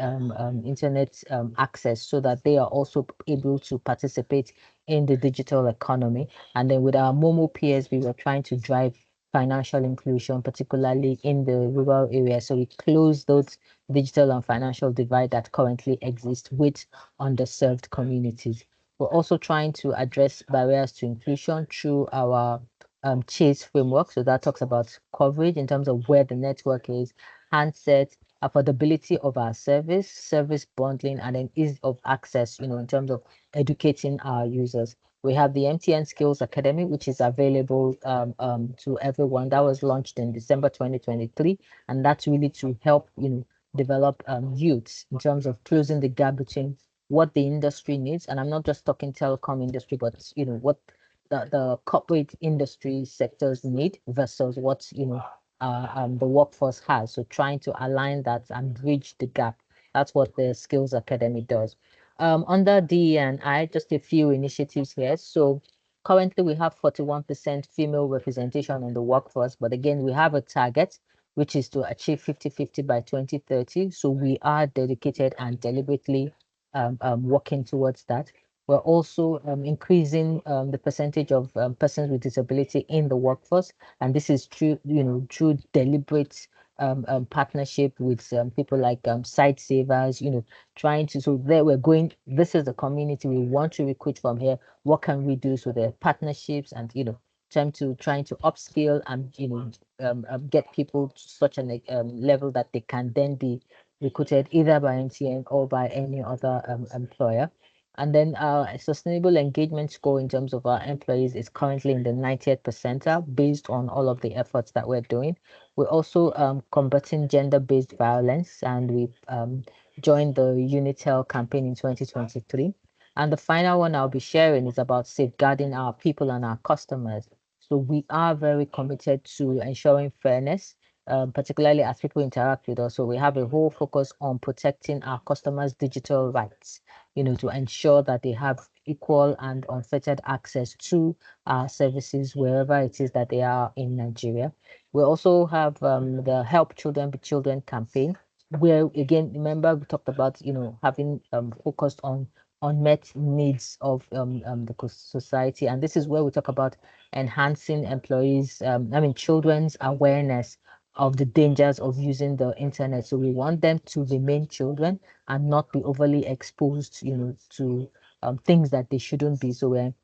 internet access so that they are also able to participate in the digital economy. And then with our Momo peers, we were trying to drive financial inclusion, particularly in the rural area. So we close those digital and financial divide that currently exist with underserved communities. We're also trying to address barriers to inclusion through our Chase framework. So that talks about coverage in terms of where the network is, handset, affordability of our service bundling, and then ease of access, in terms of educating our users. We have the MTN Skills Academy, which is available to everyone. That was launched in December 2023, and that's really to help, develop youths in terms of closing the gap between what the industry needs. And I'm not just talking telecom industry, but, what the corporate industry sectors need versus what, the workforce has. So trying to align that and bridge the gap. That's what the Skills Academy does. Under DE&I, just a few initiatives here. So currently we have 41% female representation in the workforce, but again, we have a target, which is to achieve 50-50 by 2030. So we are dedicated and deliberately working towards that. We're also increasing the percentage of persons with disability in the workforce, and this is through through deliberate partnership with people like site savers, trying to, so there we're going, this is the community we want to recruit from here. What can we do? So the partnerships and trying to upskill and get people to such an level that they can then be recruited either by MTN or by any other employer. And then our sustainable engagement score in terms of our employees is currently in the 90th percentile based on all of the efforts that we're doing. We're also combating gender-based violence, and we joined the Unitel campaign in 2023. And the final one I'll be sharing is about safeguarding our people and our customers. So we are very committed to ensuring fairness, particularly as people interact with us. So we have a whole focus on protecting our customers' digital rights, to ensure that they have equal and unfettered access to our services wherever it is that they are in Nigeria. We also have the Help Children Be Children campaign, where again, remember we talked about, having focused on unmet needs of the society. And this is where we talk about enhancing children's awareness of the dangers of using the internet. So we want them to remain children and not be overly exposed, to things that they shouldn't be. So we're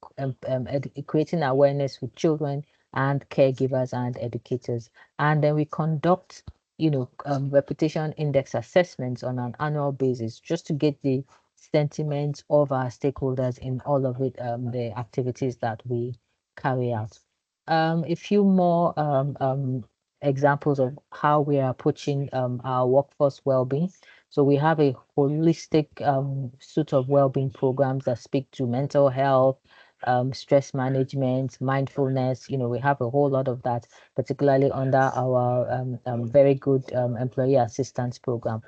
creating awareness with children and caregivers and educators. And then we conduct, reputation index assessments on an annual basis just to get the sentiment of our stakeholders in all of it, the activities that we carry out. A few more examples of how we are approaching our workforce well-being. So we have a holistic suite of well-being programs that speak to mental health, stress management, mindfulness. We have a whole lot of that, particularly under our very good employee assistance program.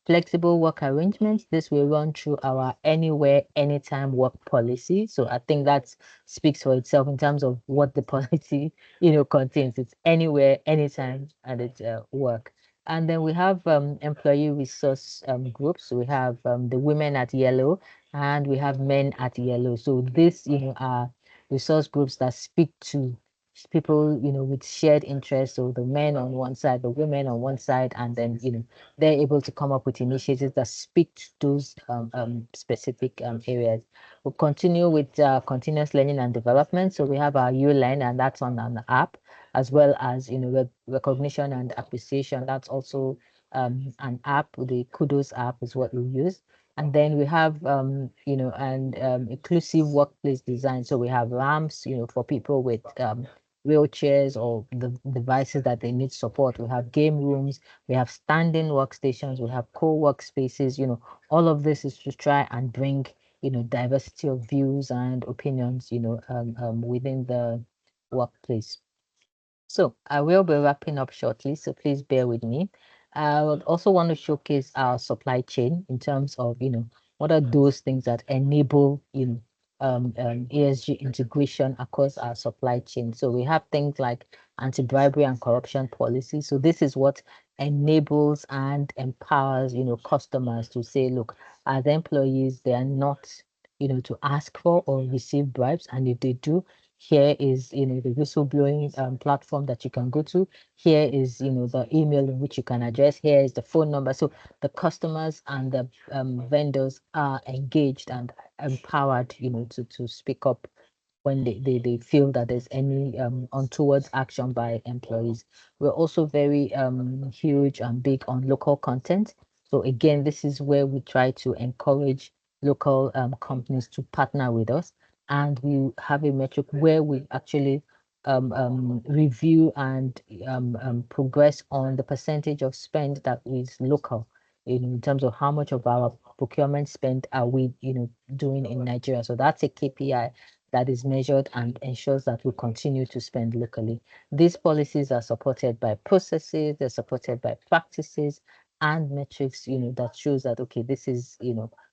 Flexible work arrangements. This will run through our anywhere, anytime work policy. So I think that speaks for itself in terms of what the policy, contains. It's anywhere, anytime, and it's work. And then we have employee resource groups. We have the women at yellow, and we have men at yellow. So this, are resource groups that speak to people, with shared interests. So the men on one side, the women on one side, and then, they're able to come up with initiatives that speak to those specific areas. We'll continue with continuous learning and development. So we have our ULearn, and that's on an app, as well as recognition and appreciation. That's also an app. The Kudos app is what we use. And then we have and inclusive workplace design. So we have ramps, for people with wheelchairs or the devices that they need support. We have game rooms, we have standing workstations, we have co-workspaces. All of this is to try and bring diversity of views and opinions within the workplace. So I will be wrapping up shortly, so please bear with me. I would also want to showcase our supply chain in terms of, what are those things that enable, ESG integration across our supply chain. So we have things like anti-bribery and corruption policy. So this is what enables and empowers, customers to say, look, as employees, they are not, to ask for or receive bribes. And if they do, here is the whistleblowing platform that you can go to. Here is the email in which you can address. Here is the phone number. So the customers and the vendors are engaged and empowered to speak up when they feel that there's any untoward action by employees. We're also very huge and big on local content. So again, this is where we try to encourage local companies to partner with us, and we have a metric where we actually review and progress on the percentage of spend that is local, in terms of how much of our procurement spend are we doing in Nigeria. So that's a KPI that is measured and ensures that we continue to spend locally. These policies are supported by processes, they're supported by practices and metrics, that shows that, okay, this is,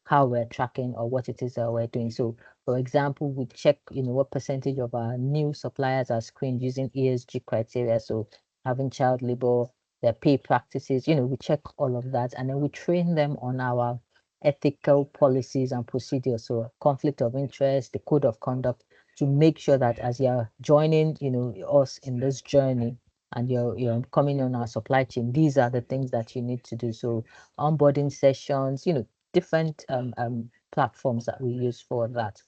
how we're tracking or what it is that we're doing. So for example, we check, what percentage of our new suppliers are screened using ESG criteria. So having child labor, their pay practices, we check all of that, and then we train them on our ethical policies and procedures. So conflict of interest, the code of conduct, to make sure that as you're joining, us in this journey and you're coming on our supply chain, these are the things that you need to do. So onboarding sessions, different platforms that we use for that.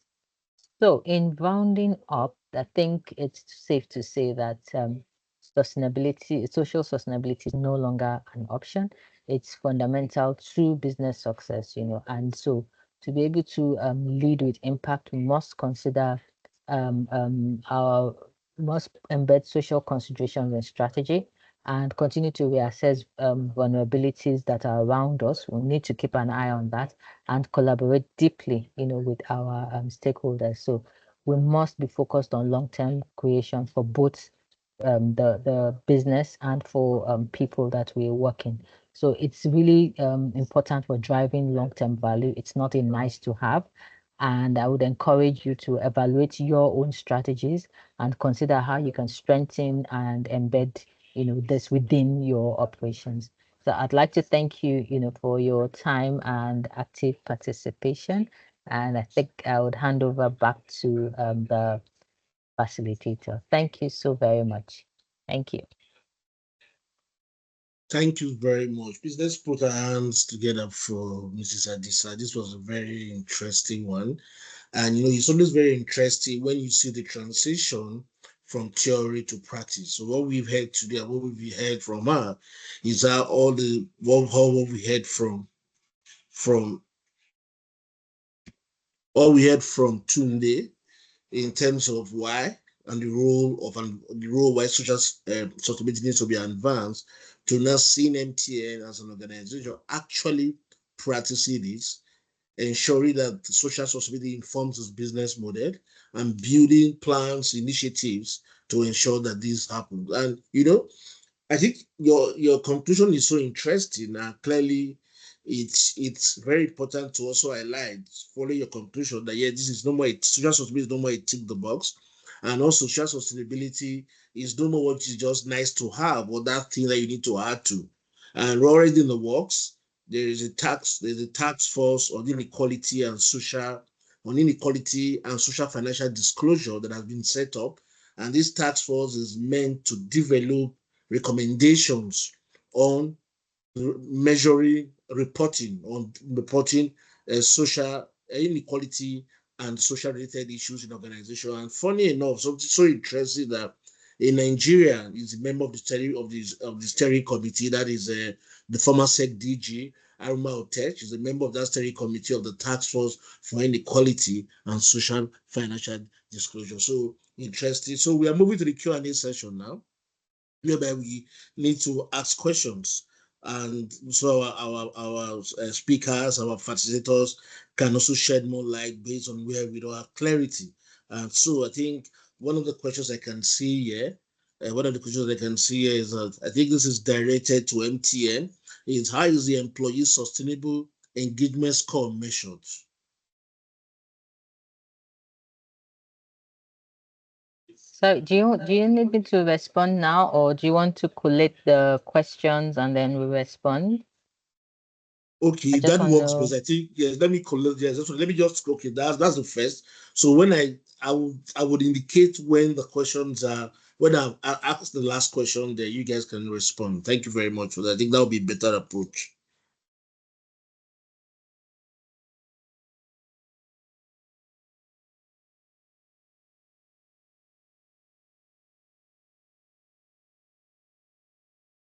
So in rounding up, I think it's safe to say that social sustainability is no longer an option. It's fundamental to business success, and so to be able to lead with impact, we must consider our must embed social considerations in strategy and continue to reassess vulnerabilities that are around us. We need to keep an eye on that and collaborate deeply, with our stakeholders. So we must be focused on long-term creation for both the business and for people that we're working. So it's really important for driving long-term value. It's not a nice to have. And I would encourage you to evaluate your own strategies and consider how you can strengthen and embed, this within your operations. So I'd like to thank you, for your time and active participation. And I think I would hand over back to the facilitator. Thank you so very much. Thank you. Thank you very much. Please let's put our hands together for Mrs. Adisa. This was a very interesting one. And it's always very interesting when you see the transition from theory to practice. So what we've heard today and what we've heard from her is how all the what we heard from all we heard from Tunde in terms of why and the role why social sustainability needs to be advanced, to now seeing MTN as an organization actually practicing this, ensuring that social sustainability informs its business model and building plans, initiatives to ensure that this happens. And I think your conclusion is so interesting, and clearly it's very important to also highlight, follow your conclusion that this is no more social sustainability is no more a tick the box, and also social sustainability is no more what is just nice to have or that thing that you need to add to. And we're already in the works. There's a task force on inequality and social financial disclosure that has been set up. And this task force is meant to develop recommendations on reporting social inequality and social related issues in organization. And funny enough, so interesting that in Nigeria is a member of the steering committee, that is the former SEC DG Aruma Otech is a member of that steering committee of the task force for inequality and social financial disclosure. So interesting. So we are moving to the Q&A session now, whereby we need to ask questions. And so our speakers, our facilitators can also shed more light based on where we don't have clarity. And so I think one of the questions I can see here, is that I think this is directed to MTN, is how is the employee sustainable engagement score measured? So do you need me to respond now, or do you want to collect the questions and then we respond? Okay, that works because I think let me collect. Let me just that's the first. So when I would indicate when the questions are, when I ask the last question, that you guys can respond. Thank you very much for that. I think that would be a better approach.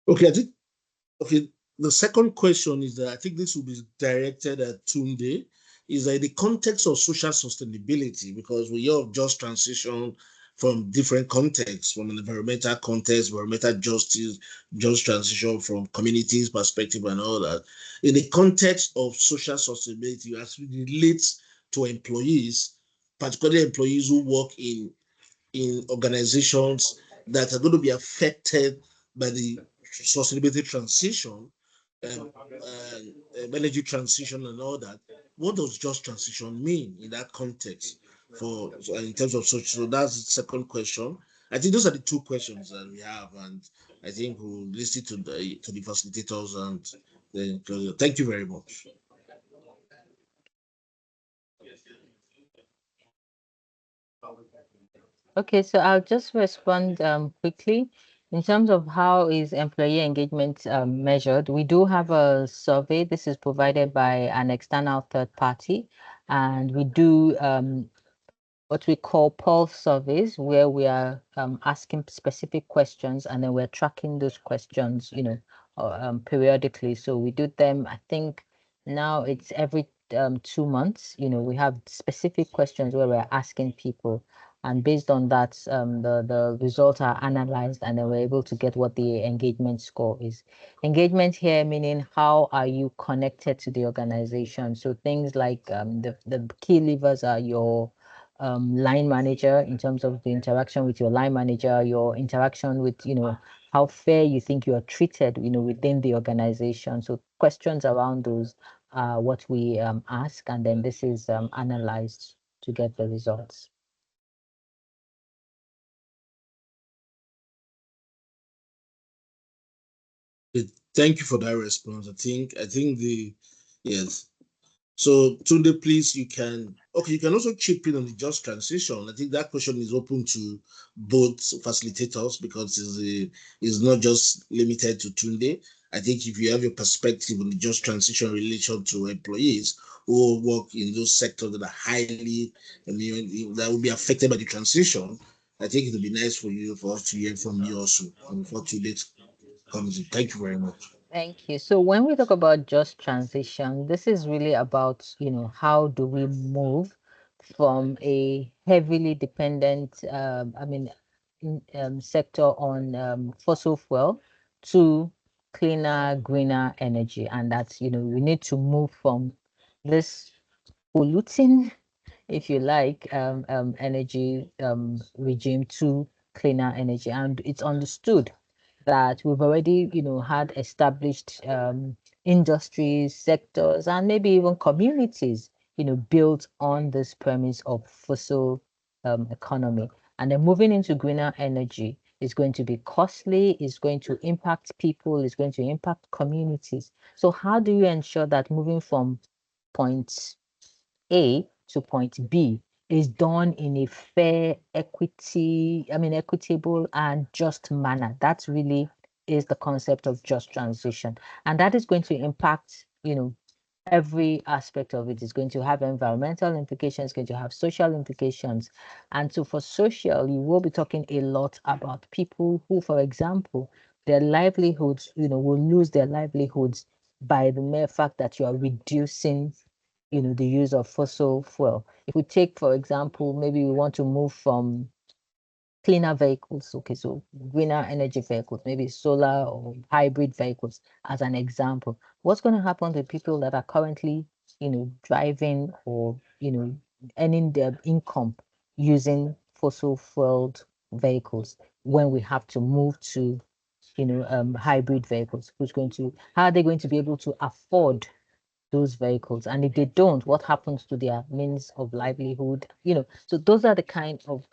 Okay, the second question is that I think this will be directed at Tunde, is that in the context of social sustainability, because we have just transitioned from different contexts, from an environmental context, environmental justice, just transition from communities perspective and all that. In the context of social sustainability, as it relates to employees, particularly employees who work in organizations that are going to be affected by the sustainability transition, energy transition and all that. What does just transition mean in that context in terms of social? So that's the second question. I think those are the two questions that we have, and I think we'll listen to the facilitators and then thank you very much. Okay, so I'll just respond quickly. In terms of how is employee engagement measured, we do have a survey. This is provided by an external third party, and we do what we call pulse surveys, where we are asking specific questions and then we're tracking those questions, periodically. So we do them, I think now it's every 2 months. We have specific questions where we're asking people, and based on that, the results are analyzed, and then we're able to get what the engagement score is. Engagement here meaning how are you connected to the organization? So things like the key levers are your line manager, in terms of the interaction with your line manager, your interaction with, how fair you think you are treated, within the organization. So questions around those are what we ask, and then this is analyzed to get the results. Thank you for that response. I think yes. So Tunde, please, you can also chip in on the just transition. I think that question is open to both facilitators because it's not just limited to Tunde. I think if you have a perspective on the just transition relation to employees who work in those sectors that are highly, that will be affected by the transition, I think it would be nice for us to hear from you also before too late comes in. Thank you very much. Thank you. So when we talk about just transition, this is really about, how do we move from a heavily dependent, sector on fossil fuel to cleaner, greener energy. And that's, we need to move from this polluting, if you like, energy regime to cleaner energy. And it's understood that we've already, had established industries, sectors, and maybe even communities, built on this premise of fossil economy. And then moving into greener energy is going to be costly, is going to impact people, is going to impact communities. So how do you ensure that moving from point A to point B is done in a fair, equitable and just manner? That really is the concept of just transition. And that is going to impact, every aspect of it. Is going to have environmental implications, going to have social implications. And so for social, you will be talking a lot about people who, for example, their livelihoods, will lose their livelihoods by the mere fact that you are reducing the use of fossil fuel. If we take, for example, maybe we want to move from cleaner vehicles, okay, so greener energy vehicles, maybe solar or hybrid vehicles, as an example. What's going to happen to people that are currently, driving or, earning their income using fossil fueled vehicles when we have to move to, hybrid vehicles? How are they going to be able to afford those vehicles? And if they don't, what happens to their means of livelihood? So those are the kind of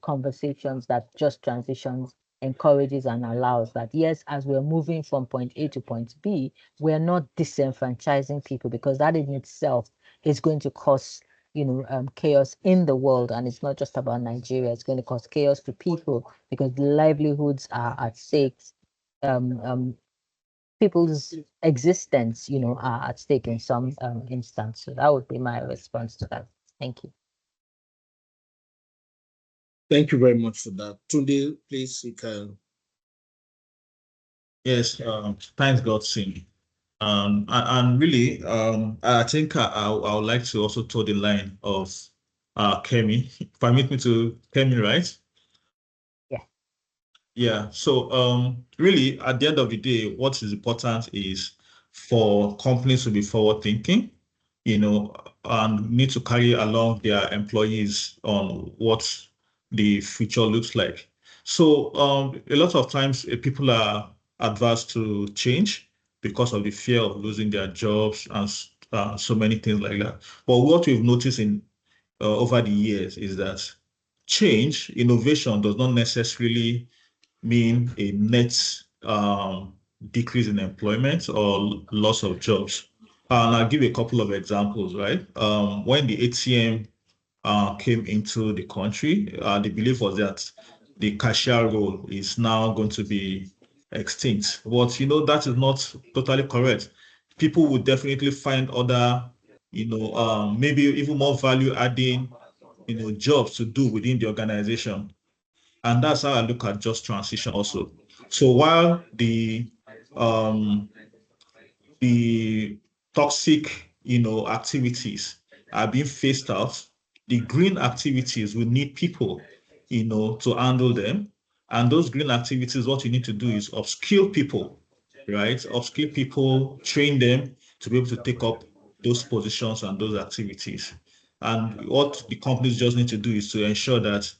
conversations that just transitions encourages and allows. That yes, as we're moving from point A to point B, we're not disenfranchising people, because that in itself is going to cause chaos in the world. And it's not just about Nigeria, it's going to cause chaos to people because livelihoods are at stake. People's existence, are at stake in some instance. So that would be my response to that. Thank you. Thank you very much for that. Tunde, please, you can. Yes, thanks God, Sim. And really, I think I would like to also toe the line of Kemi. Permit me to Kemi, right? Yeah. Yeah. So really, at the end of the day, what is important is for companies to be forward thinking, and need to carry along their employees on what the future looks like. So a lot of times people are adverse to change because of the fear of losing their jobs and so many things like that. But what we've noticed in over the years is that change, innovation does not necessarily mean a net decrease in employment or loss of jobs. And I'll give you a couple of examples, right? When the ATM came into the country, the belief was that the cashier role is now going to be extinct. But that is not totally correct. People would definitely find other, maybe even more value adding, jobs to do within the organization. And that's how I look at just transition also. So while um, the toxic, activities are being phased out, the green activities will need people, to handle them. And those green activities, what you need to do is upskill people, right? Upskill people, train them to be able to take up those positions and those activities. And what the companies just need to do is to ensure that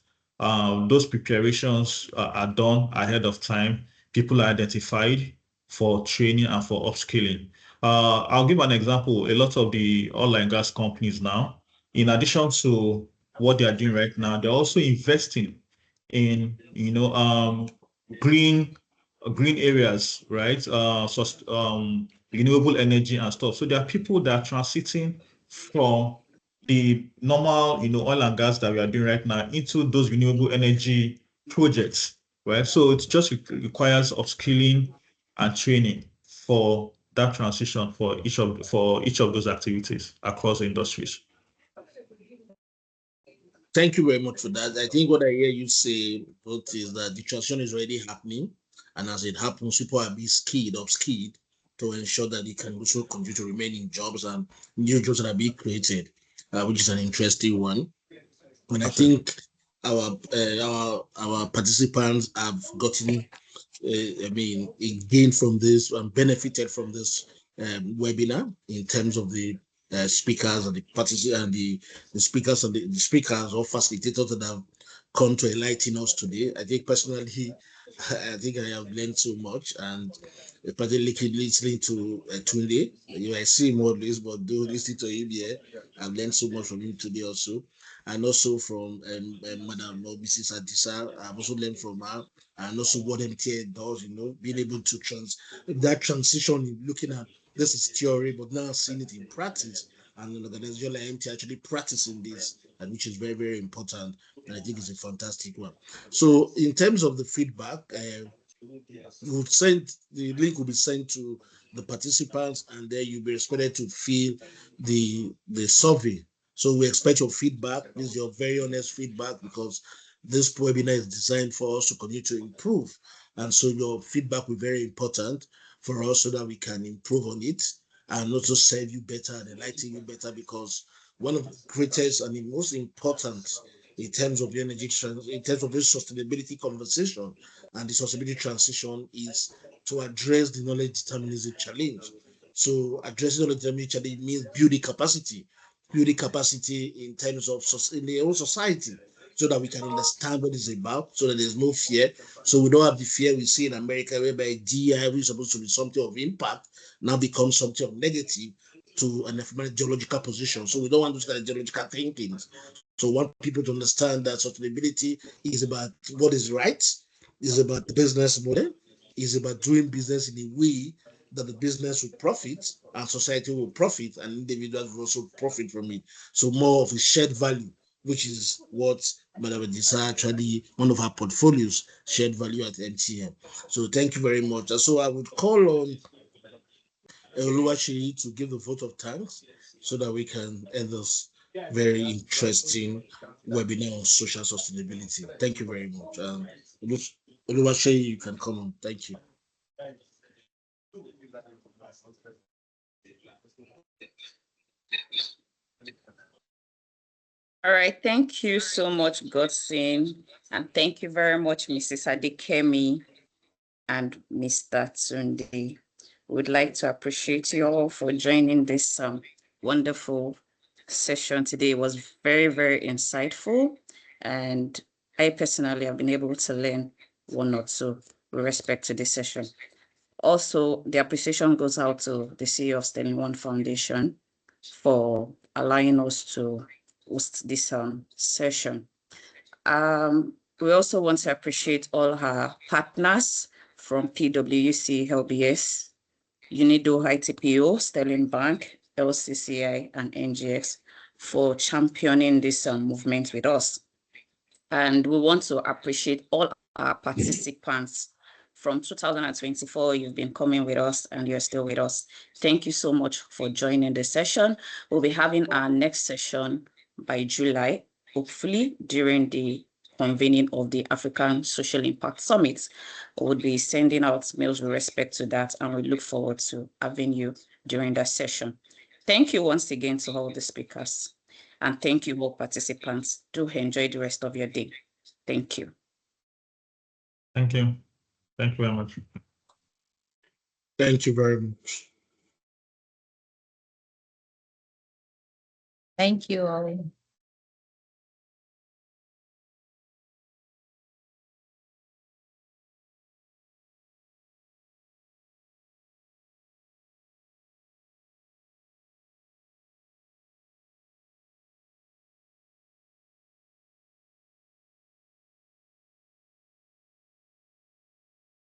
those preparations are done ahead of time. People are identified for training and for upskilling. I'll give an example. A lot of the oil and gas companies now, in addition to what they are doing right now, they're also investing in, green green areas, right? Renewable energy and stuff. So there are people that are transiting from the normal, oil and gas that we are doing right now into those renewable energy projects, right? So it just requires upskilling and training. for that transition for each of those activities across the industries. Thank you very much for that. I think what I hear you say both is that the transition is already happening, and as it happens, people are being upskilled to ensure that they can also continue to remain in jobs and new jobs that are being created, which is an interesting one. And I think our participants have gotten, gained from this and benefited from this webinar in terms of the speakers and the participants and the speakers and the speakers or facilitators that have come to enlighten us today. I think personally, I think I have learned so much, and particularly listening to Tunde. I see him always, but do listening to him here, I've learned so much from him today also, and also from Madam Mrs. Adisa. I've also learned from her, and also what MTN does. Being able to that transition, looking at this is theory, but now seeing it in practice, and an organization like MTN actually practicing this, and which is very, very important. And I think it's a fantastic one. So in terms of the feedback, we'll send the link will be sent to the participants, and then you'll be expected to fill the survey. So we expect your feedback. This is your very honest feedback, because this webinar is designed for us to continue to improve. And so your feedback will be very important for us so that we can improve on it and also serve you better and enlighten you better, because one of the greatest and the most important in terms of the energy, in terms of this sustainability conversation and the sustainability transition, is to address the knowledge determinism challenge. So addressing knowledge determinism challenge means building capacity in terms of in the whole society, so that we can understand what it's about, so that there's no fear. So we don't have the fear we see in America, whereby DI, which is supposed to be something of impact, now becomes something of negative to an geological position. So we don't want those kind of geological thinking. So we want people to understand that sustainability is about what is right, is about the business model, is about doing business in a way that the business will profit and society will profit and individuals will also profit from it. So more of a shared value, which is what Madam Adisa actually, one of our portfolios, shared value at MTN. So thank you very much. And so I would call on Oluwaseyi to give the vote of thanks so that we can end this very interesting webinar on social sustainability. Thank you very much. Oluwaseyi, you can come on. Thank you. All right, thank you so much, Godson, and thank you very much, Mrs. Adikemi and Mr. Tunde. We'd like to appreciate you all for joining this wonderful session today. It was very, very insightful, and I personally have been able to learn one or two with respect to this session. Also, the appreciation goes out to the CEO of Sterling One Foundation for allowing us to host this session. We also want to appreciate all our partners from PwC, LBS, Unido ITPO, Sterling Bank, LCCI, and NGX for championing this movement with us. And we want to appreciate all our participants. From 2024, you've been coming with us and you're still with us. Thank you so much for joining the session. We'll be having our next session by July, hopefully during the convening of the African Social Impact Summit. We'll be sending out mails with respect to that, and we look forward to having you during that session. Thank you once again to all the speakers, and thank you all participants. Do enjoy the rest of your day. Thank you. Thank you. Thank you very much. Thank you very much. Thank you, Ollie.